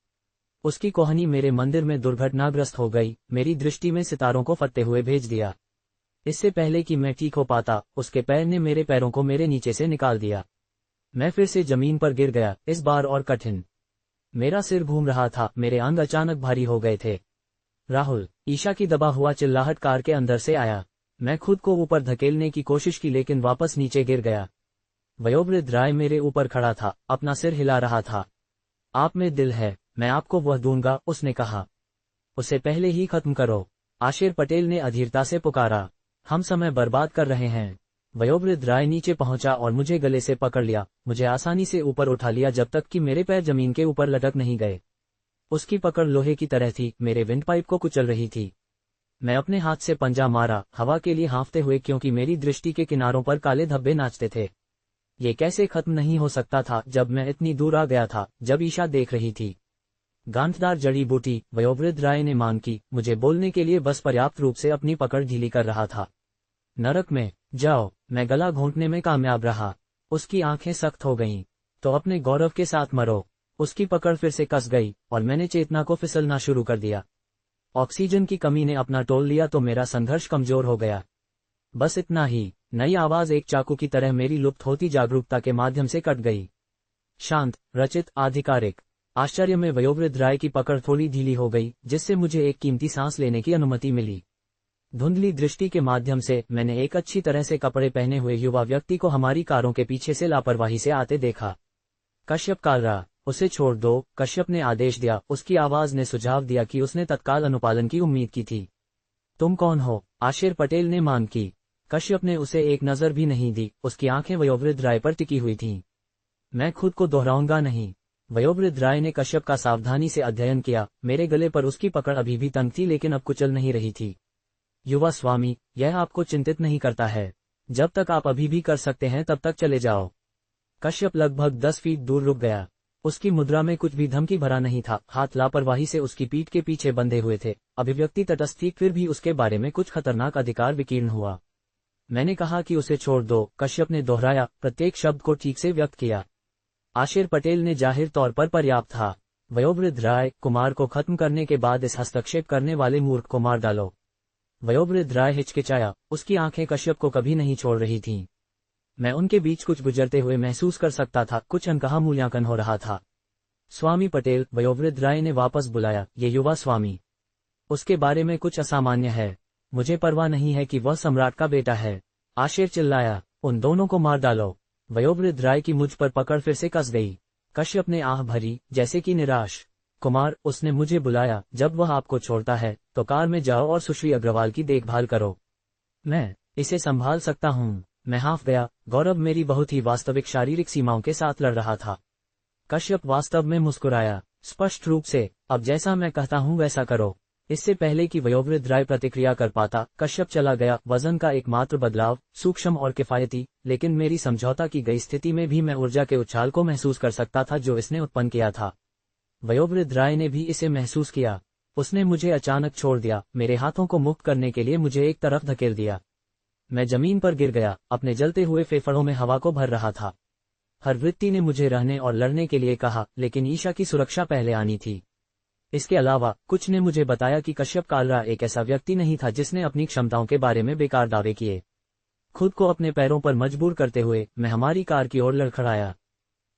उसकी कोहनी मेरे मंदिर में दुर्घटनाग्रस्त हो गई, मेरी दृष्टि में सितारों को फटते हुए भेज दिया। इससे पहले कि मैं ठीक हो पाता, उसके पैर ने मेरे पैरों को मेरे नीचे से निकाल दिया। मैं फिर से जमीन पर गिर गया, इस बार और कठिन। मेरा सिर घूम रहा था, मेरे अंग अचानक भारी हो गए थे। राहुल, ईशा की दबा हुआ चिल्लाहट कार के अंदर से आया। मैं खुद को ऊपर धकेलने की कोशिश की लेकिन वापस नीचे गिर गया। वयोवृद्ध राय मेरे ऊपर खड़ा था, अपना सिर हिला रहा था। आप में दिल है, मैं आपको वह दूंगा, उसने कहा। उसे पहले ही खत्म करो, आशेर पटेल ने अधीरता से पुकारा। हम समय बर्बाद कर रहे हैं। वयोवृद्ध राय नीचे पहुंचा और मुझे गले से पकड़ लिया। मुझे आसानी से ऊपर उठा लिया जब तक कि मेरे पैर जमीन के ऊपर लटक नहीं गए। उसकी पकड़ लोहे की तरह थी, मेरे विंडपाइप को कुचल रही थी। मैं अपने हाथ से पंजा मारा, हवा के लिए हाँफते हुए, क्योंकि मेरी दृष्टि के किनारों पर काले धब्बे नाचते थे। ये कैसे खत्म नहीं हो सकता था जब मैं इतनी दूर आ गया था, जब ईशा देख रही थी। गांठदार जड़ी बूटी, वयोवृद्ध राय ने मांग की। मुझे बोलने के लिए बस पर्याप्त रूप से अपनी पकड़ ढीली कर रहा था। नरक में जाओ, मैं गला घोंटने में कामयाब रहा। उसकी आंखें सख्त हो गईं। तो अपने गौरव के साथ मरो। उसकी पकड़ फिर से कस गई और मैंने चेतना को फिसलना शुरू कर दिया। ऑक्सीजन की कमी ने अपना टोल लिया तो मेरा संघर्ष कमजोर हो गया। बस इतना ही। नई आवाज एक चाकू की तरह मेरी लुप्त होती जागरूकता के माध्यम से कट गई। शांत, रचित, आधिकारिक। आश्चर्य में वयोवृद्ध राय की पकड़ थोड़ी ढीली हो गई, जिससे मुझे एक कीमती सांस लेने की अनुमति मिली। धुंधली दृष्टि के माध्यम से मैंने एक अच्छी तरह से कपड़े पहने हुए युवा व्यक्ति को हमारी कारों के पीछे से लापरवाही से आते देखा। कश्यप कालरा, उसे छोड़ दो, कश्यप ने आदेश दिया। उसकी आवाज ने सुझाव दिया कि उसने तत्काल अनुपालन की उम्मीद की थी। तुम कौन हो? आशिर पटेल ने मांग की। कश्यप ने उसे एक नजर भी नहीं दी। उसकी आंखें वयोवृद्ध राय पर टिकी हुई थीं। मैं खुद को दोहराऊंगा नहीं। वयोवृद्ध राय ने कश्यप का सावधानी से अध्ययन किया। मेरे गले पर उसकी पकड़ अभी भी तंग थी, लेकिन अब कुचल नहीं रही थी। युवा स्वामी, यह आपको चिंतित नहीं करता है? जब तक आप अभी भी कर सकते हैं तब तक चले जाओ। कश्यप लगभग 10 फीट दूर रुक गया। उसकी मुद्रा में कुछ भी धमकी भरा नहीं था। हाथ लापरवाही से उसकी पीठ के पीछे बंधे हुए थे। अभिव्यक्ति तटस्थ थी, फिर भी उसके बारे में कुछ खतरनाक अधिकार विकीर्ण हुआ। मैंने कहा कि उसे छोड़ दो, कश्यप ने दोहराया, प्रत्येक शब्द को ठीक से व्यक्त किया। आशिर पटेल ने जाहिर तौर पर पर्याप्त था। वयोवृद्ध राय, कुमार को खत्म करने के बाद इस हस्तक्षेप करने वाले मूर्ख को मार डालो। वयोवृद्ध राय हिचकिचाया। उसकी आंखें कश्यप को कभी नहीं छोड़ रही थीं। मैं उनके बीच कुछ गुजरते हुए महसूस कर सकता था। कुछ अनकहा मूल्यांकन हो रहा था। स्वामी पटेल, वयोवृद्ध राय ने वापस बुलाया। ये युवा स्वामी, उसके बारे में कुछ असामान्य है। मुझे परवाह नहीं है कि वह सम्राट का बेटा है। आशिर चिल्लाया। उन दोनों को मार डालो। वयोवृद्ध राय की मुझ पर पकड़ फिर से कस गई। कश्यप ने आह भरी, जैसे कि निराश। कुमार, उसने मुझे बुलाया। जब वह आपको छोड़ता है तो कार में जाओ और सुश्री अग्रवाल की देखभाल करो। मैं इसे संभाल सकता हूँ। मैं हाँफ गया। गौरव मेरी बहुत ही वास्तविक शारीरिक सीमाओं के साथ लड़ रहा था। कश्यप वास्तव में मुस्कुराया। स्पष्ट रूप से, अब जैसा मैं कहता हूँ वैसा करो। इससे पहले कि वयोवृद्ध राय प्रतिक्रिया कर पाता, कश्यप चला गया। वजन का एकमात्र बदलाव, सूक्ष्म और किफायती, लेकिन मेरी समझौता की गई स्थिति में भी मैं ऊर्जा के उछाल को महसूस कर सकता था जो इसने उत्पन्न किया था। वयोवृद्ध राय ने भी इसे महसूस किया। उसने मुझे अचानक छोड़ दिया। मेरे हाथों को मुक्त करने के लिए मुझे एक तरफ धकेल दिया। मैं जमीन पर गिर गया। अपने जलते हुए फेफड़ों में हवा को भर रहा था। हर वृत्ति ने मुझे रहने और लड़ने के लिए कहा, लेकिन ईशा की सुरक्षा पहले आनी थी। इसके अलावा कुछ ने मुझे बताया कि कश्यप कालरा एक ऐसा व्यक्ति नहीं था जिसने अपनी क्षमताओं के बारे में बेकार दावे किए। खुद को अपने पैरों पर मजबूर करते हुए मैं हमारी कार की ओर लड़खड़ाया।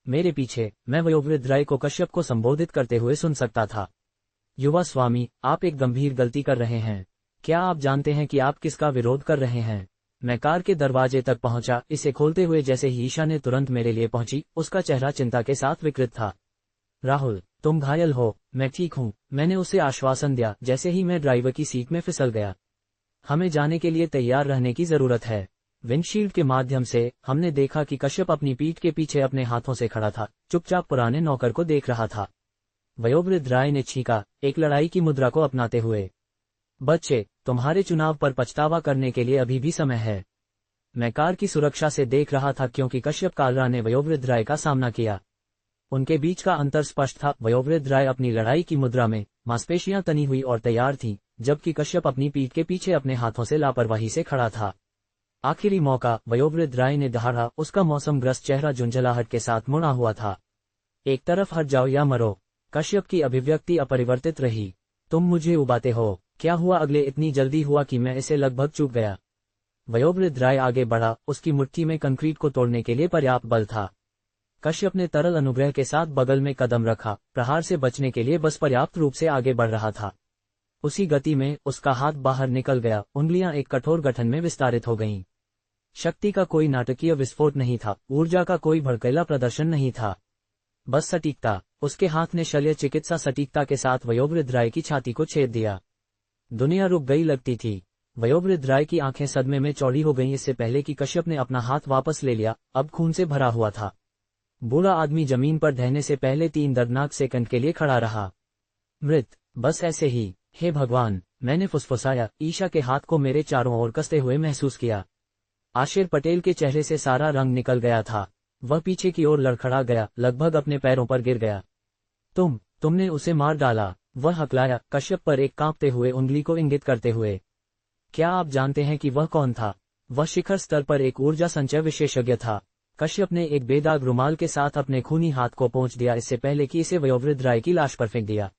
मेरे पीछे मैं वयोवृद्ध राय को कश्यप को संबोधित करते हुए सुन सकता था। युवा स्वामी, आप एक गंभीर गलती कर रहे हैं। क्या आप जानते हैं कि आप किसका विरोध कर रहे हैं? मैं कार के दरवाजे तक पहुंचा। इसे खोलते हुए जैसे ही ईशा ने तुरंत मेरे लिए पहुंची, उसका चेहरा चिंता के साथ विकृत था। राहुल, तुम घायल हो? मैं ठीक हूँ, मैंने उसे आश्वासन दिया जैसे ही मैं ड्राइवर की सीट में फिसल गया। हमें जाने के लिए तैयार रहने की जरूरत है। विंडशील्ड के माध्यम से हमने देखा कि कश्यप अपनी पीठ के पीछे अपने हाथों से खड़ा था, चुपचाप पुराने नौकर को देख रहा था। वयोवृद्ध राय ने छींका, एक लड़ाई की मुद्रा को अपनाते हुए। बच्चे, तुम्हारे चुनाव पर पछतावा करने के लिए अभी भी समय है। मैं कार की सुरक्षा से देख रहा था क्योंकि कश्यप कालरा ने वयोवृद्ध राय का सामना किया। उनके बीच का अंतर स्पष्ट था। वयोवृद्ध राय अपनी लड़ाई की मुद्रा में, मांसपेशियां तनी हुई और तैयार थीं, जबकि कश्यप अपनी पीठ के पीछे अपने हाथों से लापरवाही से खड़ा था। आखिरी मौका, वयोवृद्ध राय ने दहाड़ा। उसका मौसमग्रस्त चेहरा झुंझलाहट के साथ मुड़ा हुआ था। एक तरफ हट जाओ या मरो। कश्यप की अभिव्यक्ति अपरिवर्तित रही। तुम मुझे उबाते हो। क्या हुआ अगले? इतनी जल्दी हुआ कि मैं इसे लगभग चूक गया। वयोवृद्ध राय आगे बढ़ा। उसकी मुट्ठी में कंक्रीट को तोड़ने के लिए पर्याप्त बल था। कश्यप ने तरल अनुग्रह के साथ बगल में कदम रखा। प्रहार से बचने के लिए बस पर्याप्त रूप से आगे बढ़ रहा था। उसी गति में उसका हाथ बाहर निकल गया। उंगलियां एक कठोर गठन में विस्तारित हो गईं। शक्ति का कोई नाटकीय विस्फोट नहीं था, ऊर्जा का कोई भड़कीला प्रदर्शन नहीं था, बस सटीकता। उसके हाथ ने शल्य चिकित्सा सटीकता के साथ वयोवृद्ध राय की छाती को छेद दिया। दुनिया रुक गई लगती थी। वयोवृद्ध राय की आंखें सदमे में चौड़ी हो गईं। इससे पहले कि कश्यप ने अपना हाथ वापस ले लिया, अब खून से भरा हुआ था। बूढ़ा आदमी जमीन पर ढहने से पहले 3 दर्दनाक सेकंड के लिए खड़ा रहा। मृत, बस ऐसे ही। हे भगवान, मैंने फुसफुसाया। ईशा के हाथ को मेरे चारों ओर कसते हुए महसूस किया। आशिर पटेल के चेहरे से सारा रंग निकल गया था। वह पीछे की ओर लड़खड़ा गया, लगभग अपने पैरों पर गिर गया। तुमने उसे मार डाला। वह हकलाया, कश्यप पर एक कांपते हुए उंगली को इंगित करते हुए। क्या आप जानते हैं कि वह कौन था? वह शिखर स्तर पर एक ऊर्जा संचय विशेषज्ञ था। कश्यप ने एक बेदाग रुमाल के साथ अपने खूनी हाथ को पोंछ दिया इससे पहले कि इसे वयोवृद्ध राय की लाश पर फेंक दिया।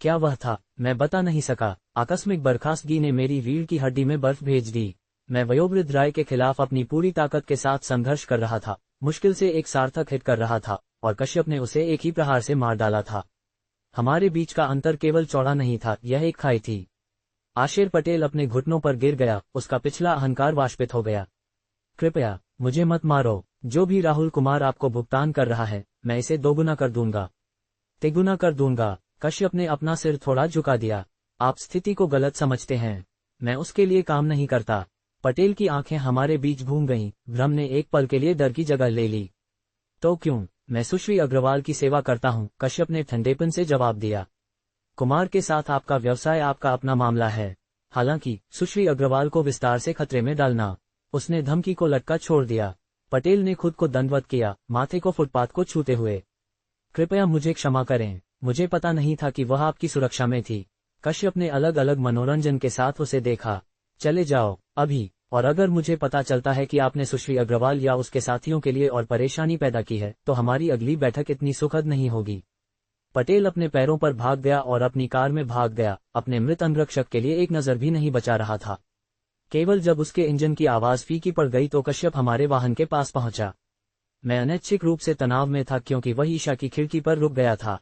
क्या वह था, मैं बता नहीं सका। आकस्मिक बर्खास्तगी ने मेरी रीढ़ की हड्डी में बर्फ भेज दी। मैं वयोवृद्ध राय के खिलाफ अपनी पूरी ताकत के साथ संघर्ष कर रहा था, मुश्किल से एक सार्थक हिट कर रहा था, और कश्यप ने उसे एक ही प्रहार से मार डाला था। हमारे बीच का अंतर केवल चौड़ा नहीं था, यह एक खाई थी। आशेर पटेल अपने घुटनों पर गिर गया, उसका पिछला अहंकार वाष्पित हो गया। कृपया मुझे मत मारो। जो भी राहुल कुमार आपको भुगतान कर रहा है, मैं इसे दोगुना कर दूंगा, तिगुना कर दूंगा। कश्यप ने अपना सिर थोड़ा झुका दिया। आप स्थिति को गलत समझते हैं, मैं उसके लिए काम नहीं करता। पटेल की आंखें हमारे बीच घूम गईं, भ्रम ने एक पल के लिए डर की जगह ले ली। तो क्यों, मैं सुश्री अग्रवाल की सेवा करता हूं, कश्यप ने ठंडेपन से जवाब दिया। कुमार के साथ आपका व्यवसाय आपका अपना मामला है। हालांकि सुश्री अग्रवाल को विस्तार से खतरे में डालना। उसने धमकी को लटका छोड़ दिया। पटेल ने खुद को दंडवत किया, माथे को फुटपाथ को छूते हुए। कृपया मुझे क्षमा करें, मुझे पता नहीं था कि वह आपकी सुरक्षा में थी। कश्यप ने अलग अलग मनोरंजन के साथ उसे देखा। चले जाओ अभी, और अगर मुझे पता चलता है कि आपने सुश्री अग्रवाल या उसके साथियों के लिए और परेशानी पैदा की है, तो हमारी अगली बैठक इतनी सुखद नहीं होगी। पटेल अपने पैरों पर भाग गया और अपनी कार में भाग गया, अपने मृत अंगरक्षक के लिए एक नजर भी नहीं बचा रहा था। केवल जब उसके इंजन की आवाज फीकी पड़ गई तो कश्यप हमारे वाहन के पास पहुंचा। मैं अनैच्छिक रूप से तनाव में था क्योंकि वह ईशा की खिड़की पर रुक गया था।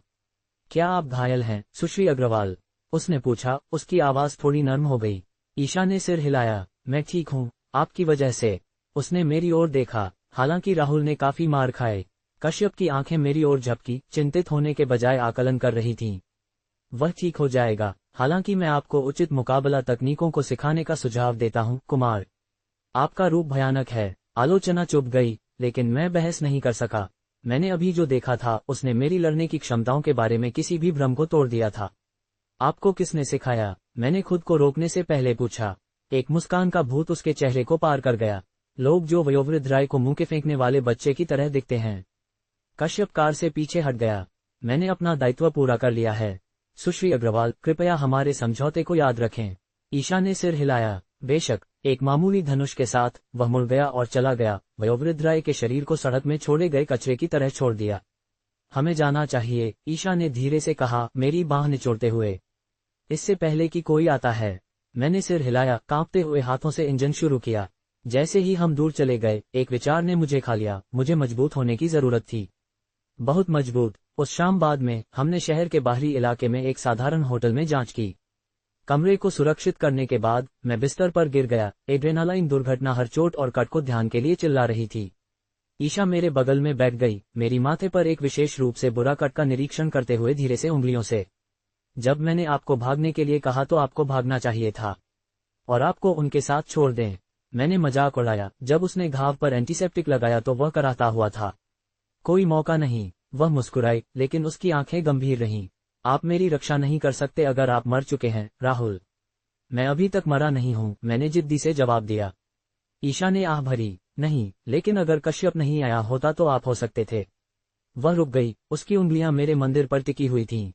क्या आप घायल हैं, सुश्री अग्रवाल? उसने पूछा। उसकी आवाज थोड़ी नर्म हो गई। ईशा ने सिर हिलाया। मैं ठीक हूँ, आपकी वजह से। उसने मेरी ओर देखा। हालांकि राहुल ने काफी मार खाए। कश्यप की आंखें मेरी ओर झपकी, चिंतित होने के बजाय आकलन कर रही थीं। वह ठीक हो जाएगा। हालांकि मैं आपको उचित मुकाबला तकनीकों को सिखाने का सुझाव देता हूं, कुमार। आपका रूप भयानक है। आलोचना चुप गई, लेकिन मैं बहस नहीं कर सका। मैंने अभी जो देखा था, उसने मेरी लड़ने की क्षमताओं के बारे में किसी भी भ्रम को तोड़ दिया था। आपको किसने सिखाया? मैंने खुद को रोकने से पहले पूछा। एक मुस्कान का भूत उसके चेहरे को पार कर गया। लोग जो वयोवृद्ध राय को मुंह के फेंकने वाले बच्चे की तरह दिखते हैं। कश्यप कार से पीछे हट गया। मैंने अपना दायित्व पूरा कर लिया है। सुश्री अग्रवाल, कृपया हमारे समझौते को याद रखें। ईशा ने सिर हिलाया। बेशक। एक मामूली धनुष के साथ वह मुड़ गया और चला गया, वयोवृद्ध राय के शरीर को सड़क में छोड़े गए कचरे की तरह छोड़ दिया। हमें जाना चाहिए, ईशा ने धीरे से कहा, मेरी बांह निचोड़ते हुए। इससे पहले कि कोई आता है। मैंने सिर हिलाया, कांपते हुए हाथों से इंजन शुरू किया। जैसे ही हम दूर चले गए, एक विचार ने मुझे खा लिया। मुझे मजबूत होने की जरूरत थी, बहुत मजबूत। उस शाम बाद में हमने शहर के बाहरी इलाके में एक साधारण होटल में जांच की। कमरे को सुरक्षित करने के बाद मैं बिस्तर पर गिर गया। एड्रेनालाइन दुर्घटना हर चोट और कट को ध्यान के लिए चिल्ला रही थी। ईशा मेरे बगल में बैठ गई, मेरी माथे पर एक विशेष रूप से बुरा कट का निरीक्षण करते हुए धीरे से उंगलियों से। जब मैंने आपको भागने के लिए कहा तो आपको भागना चाहिए था, और आपको उनके साथ छोड़ दें। मैंने मजाक उड़ाया। जब उसने घाव पर एंटीसेप्टिक लगाया तो वह कराहता हुआ था। कोई मौका नहीं। वह मुस्कुराई, लेकिन उसकी आंखें गंभीर रहीं। आप मेरी रक्षा नहीं कर सकते अगर आप मर चुके हैं, राहुल। मैं अभी तक मरा नहीं हूं, मैंने जिद्दी से जवाब दिया। ईशा ने आह भरी। नहीं, लेकिन अगर कश्यप नहीं आया होता तो आप हो सकते थे। वह रुक गई, उसकी उंगलियां मेरे मंदिर पर टिकी हुई थीं।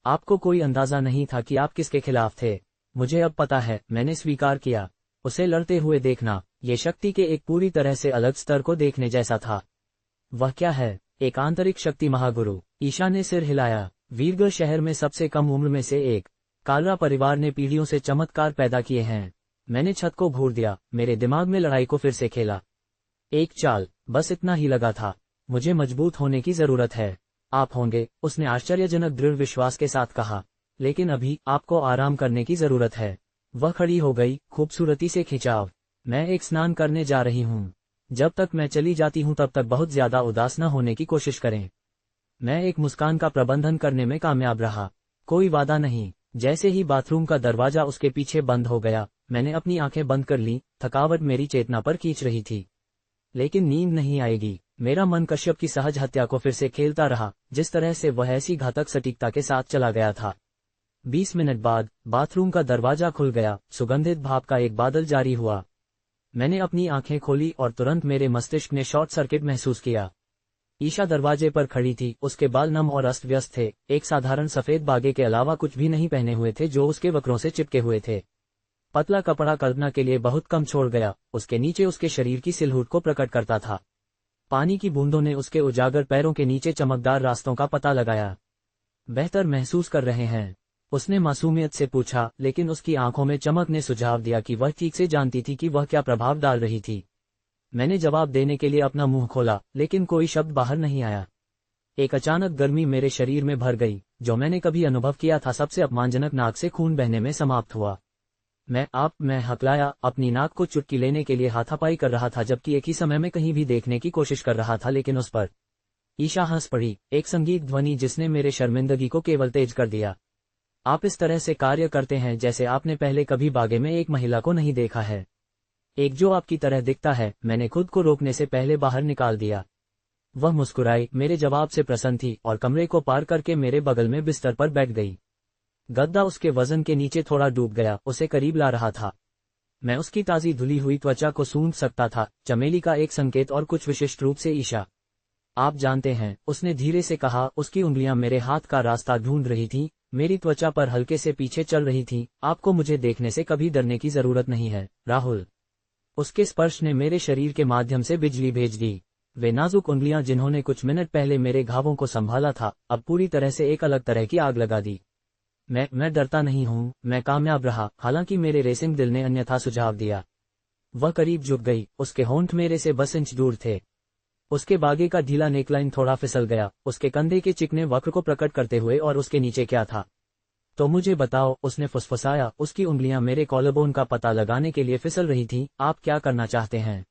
आपको कोई अंदाजा नहीं था कि आप किसके खिलाफ थे। मुझे अब पता है, मैंने स्वीकार किया। उसे लड़ते हुए देखना, ये शक्ति के एक पूरी तरह से अलग स्तर को देखने जैसा था। वह क्या है? एक आंतरिक शक्ति महागुरु। ईशा ने सिर हिलाया। वीरगढ़ शहर में सबसे कम उम्र में से एक। कालरा परिवार ने पीढ़ियों से चमत्कार पैदा किए हैं। मैंने छत को घूर दिया, मेरे दिमाग में लड़ाई को फिर से खेला। एक चाल, बस इतना ही लगा था। मुझे मजबूत होने की जरूरत है। आप होंगे, उसने आश्चर्यजनक दृढ़ विश्वास के साथ कहा। लेकिन अभी आपको आराम करने की जरूरत है। वह खड़ी हो गई, खूबसूरती से खिंचाव। मैं एक स्नान करने जा रही हूँ। जब तक मैं चली जाती हूँ तब तक बहुत ज्यादा उदास न होने की कोशिश करें। मैं एक मुस्कान का प्रबंधन करने में कामयाब रहा। कोई वादा नहीं। जैसे ही बाथरूम का दरवाजा उसके पीछे बंद हो गया, मैंने अपनी आंखें बंद कर ली। थकावट मेरी चेतना पर खींच रही थी, लेकिन नींद नहीं आएगी। मेरा मन कश्यप की सहज हत्या को फिर से खेलता रहा, जिस तरह से वह ऐसी घातक सटीकता के साथ चला गया था। 20 मिनट बाद बाथरूम का दरवाजा खुल गया। सुगंधित भाप का एक बादल जारी हुआ। मैंने अपनी आंखें खोली और तुरंत मेरे मस्तिष्क ने शॉर्ट सर्किट महसूस किया। ईशा दरवाजे पर खड़ी थी, उसके बाल नम और अस्त व्यस्त थे। एक साधारण सफेद बागे के अलावा कुछ भी नहीं पहने हुए थे जो उसके वक्रों से चिपके हुए थे। पतला कपड़ा कल्पना के लिए बहुत कम छोड़ गया। उसके नीचे उसके शरीर की सिलहूट को प्रकट करता था। पानी की बूंदों ने उसके उजागर पैरों के नीचे चमकदार रास्तों का पता लगाया। बेहतर महसूस कर रहे हैं। उसने मासूमियत से पूछा, लेकिन उसकी आंखों में चमक ने सुझाव दिया कि वह ठीक से जानती थी कि वह क्या प्रभाव डाल रही थी। मैंने जवाब देने के लिए अपना मुंह खोला, लेकिन कोई शब्द बाहर नहीं आया। एक अचानक गर्मी मेरे शरीर में भर गई, जो मैंने कभी अनुभव किया था सबसे अपमानजनक। नाक से खून बहने में समाप्त हुआ। मैं हकलाया, अपनी नाक को चुटकी लेने के लिए हाथापाई कर रहा था, जबकि एक ही समय में कहीं भी देखने की कोशिश कर रहा था, लेकिन उस पर ईशा हंस पड़ी, एक संगीत ध्वनि जिसने मेरे शर्मिंदगी को केवल तेज कर दिया। आप इस तरह से कार्य करते हैं जैसे आपने पहले कभी बागे में एक महिला को नहीं देखा है, एक जो आपकी तरह दिखता है। मैंने खुद को रोकने से पहले बाहर निकाल दिया। वह मुस्कुराई, मेरे जवाब से प्रसन्न थी और कमरे को पार करके मेरे बगल में बिस्तर पर बैठ गई। गद्दा उसके वजन के नीचे थोड़ा डूब गया, उसे करीब ला रहा था। मैं उसकी ताजी धुली हुई त्वचा को सूंघ सकता था, चमेली का एक संकेत और कुछ विशिष्ट रूप से ईशा। आप जानते हैं, उसने धीरे से कहा, उसकी उंगलियां मेरे हाथ का रास्ता ढूंढ रही थीं, मेरी त्वचा पर हल्के से पीछे चल रही थीं। आपको मुझे देखने से कभी डरने की जरूरत नहीं है, राहुल। उसके स्पर्श ने मेरे शरीर के माध्यम से बिजली भेज दी। वे नाजुक उंगलियां जिन्होंने कुछ मिनट पहले मेरे घावों को संभाला था, अब पूरी तरह से एक अलग तरह की आग लगा दी। मैं डरता नहीं हूं, मैं कामयाब रहा, हालांकि मेरे रेसिंग दिल ने अन्यथा सुझाव दिया। वह करीब झुक गई, उसके होंठ मेरे से बस इंच दूर थे। उसके बागे का ढीला नेकलाइन थोड़ा फिसल गया, उसके कंधे के चिकने वक्र को प्रकट करते हुए, और उसके नीचे क्या था? तो मुझे बताओ, उसने फुसफुसाया, उसकी उंगलियां मेरे कॉलरबोन का पता लगाने के लिए फिसल रही थीं। आप क्या करना चाहते हैं?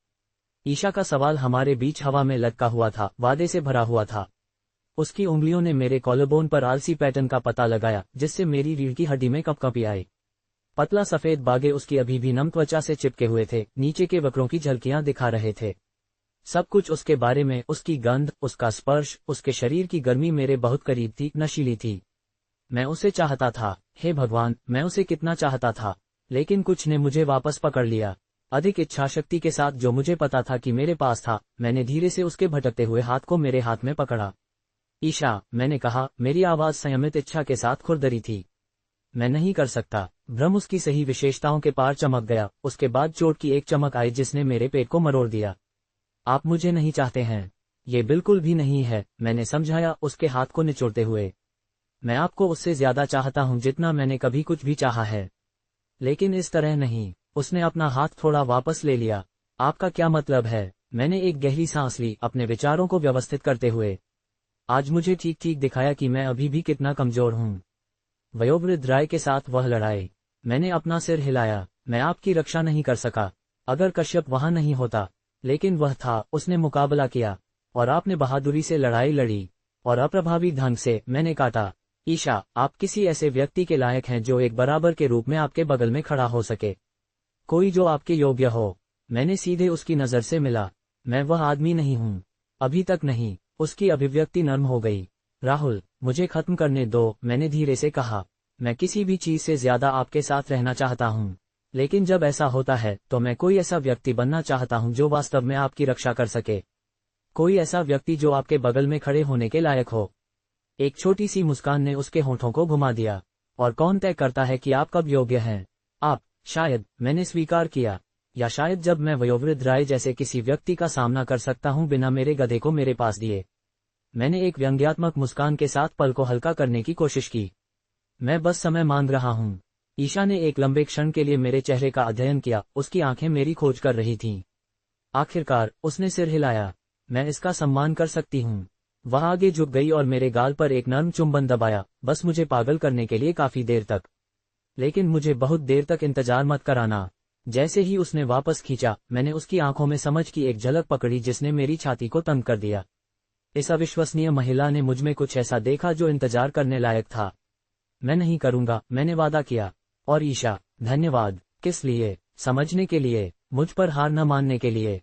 ईशा का सवाल हमारे बीच हवा में लटका हुआ था, वादे से भरा हुआ था। उसकी उंगलियों ने मेरे कॉलरबोन पर आलसी पैटर्न का पता लगाया, जिससे मेरी रीढ़ की हड्डी में कंपकंपी आई। पतला सफेद बागे उसकी अभी भी नम त्वचा से चिपके हुए थे, नीचे के वक्रों की झलकियां दिखा रहे थे। सब कुछ उसके बारे में, उसकी गंध, उसका स्पर्श, उसके शरीर की गर्मी मेरे बहुत करीब थी, नशीली थी। मैं उसे चाहता था, हे भगवान, मैं उसे कितना चाहता था। लेकिन कुछ ने मुझे वापस पकड़ लिया, अधिक इच्छाशक्ति के साथ जो मुझे पता था कि मेरे पास था। मैंने धीरे से उसके भटकते हुए हाथ को मेरे हाथ में पकड़ा। ईशा, मैंने कहा, मेरी आवाज संयमित इच्छा के साथ खुरदरी थी। मैं नहीं कर सकता। भ्रम उसकी सही विशेषताओं के पार चमक गया, उसके बाद चोट की एक चमक आई जिसने मेरे पेट को मरोड़ दिया। आप मुझे नहीं चाहते हैं। ये बिल्कुल भी नहीं है, मैंने समझाया, उसके हाथ को निचोड़ते हुए। मैं आपको उससे ज्यादा चाहता हूं जितना मैंने कभी कुछ भी चाहा है, लेकिन इस तरह नहीं। उसने अपना हाथ थोड़ा वापस ले लिया। आपका क्या मतलब है? मैंने एक गहरी सांस ली, अपने विचारों को व्यवस्थित करते हुए। आज मुझे ठीक ठीक दिखाया कि मैं अभी भी कितना कमजोर हूं। वयोवृद्ध राय के साथ वह लड़ाई। मैंने अपना सिर हिलाया। मैं आपकी रक्षा नहीं कर सका। अगर कश्यप वहां नहीं होता, लेकिन वह था, उसने मुकाबला किया, और आपने बहादुरी से लड़ाई लड़ी, और अप्रभावी ढंग से। मैंने काटा। ईशा, आप किसी ऐसे व्यक्ति के लायक हैं जो एक बराबर के रूप में आपके बगल में खड़ा हो सके, कोई जो आपके योग्य हो। मैंने सीधे उसकी नजर से मिला। मैं वह आदमी नहीं हूं, अभी तक नहीं। उसकी अभिव्यक्ति नर्म हो गई। राहुल, मुझे खत्म करने दो, मैंने धीरे से कहा। मैं किसी भी चीज से ज्यादा आपके साथ रहना चाहता हूं, लेकिन जब ऐसा होता है तो मैं कोई ऐसा व्यक्ति बनना चाहता हूं जो वास्तव में आपकी रक्षा कर सके, कोई ऐसा व्यक्ति जो आपके बगल में खड़े होने के लायक हो। एक छोटी सी मुस्कान ने उसके होठों को घुमा दिया। और कौन तय करता है कि आप कब योग्य हैं? आप। शायद, मैंने स्वीकार किया, या शायद जब मैं वयोवृद्ध राय जैसे किसी व्यक्ति का सामना कर सकता हूं बिना मेरे गधे को मेरे पास दिए। मैंने एक व्यंग्यात्मक मुस्कान के साथ पल को हल्का करने की कोशिश की। मैं बस समय मांग रहा हूं। ईशा ने एक लंबे क्षण के लिए मेरे चेहरे का अध्ययन किया, उसकी आंखें मेरी खोज कर रही थीं। आखिरकार, उसने सिर हिलाया। मैं इसका सम्मान कर सकती हूं। वह आगे झुक गई और मेरे गाल पर एक नर्म चुंबन दबाया, बस मुझे पागल करने के लिए काफी देर तक। लेकिन मुझे बहुत देर तक इंतजार मत कराना। जैसे ही उसने वापस खींचा, मैंने उसकी आंखों में समझ की एक झलक पकड़ी जिसने मेरी छाती को तंग कर दिया। इस अविश्वसनीय महिला ने मुझमें कुछ ऐसा देखा जो इंतजार करने लायक था। मैं नहीं करूंगा, मैंने वादा किया। और ईशा, धन्यवाद। किस लिए? समझने के लिए, मुझ पर हार न मानने के लिए।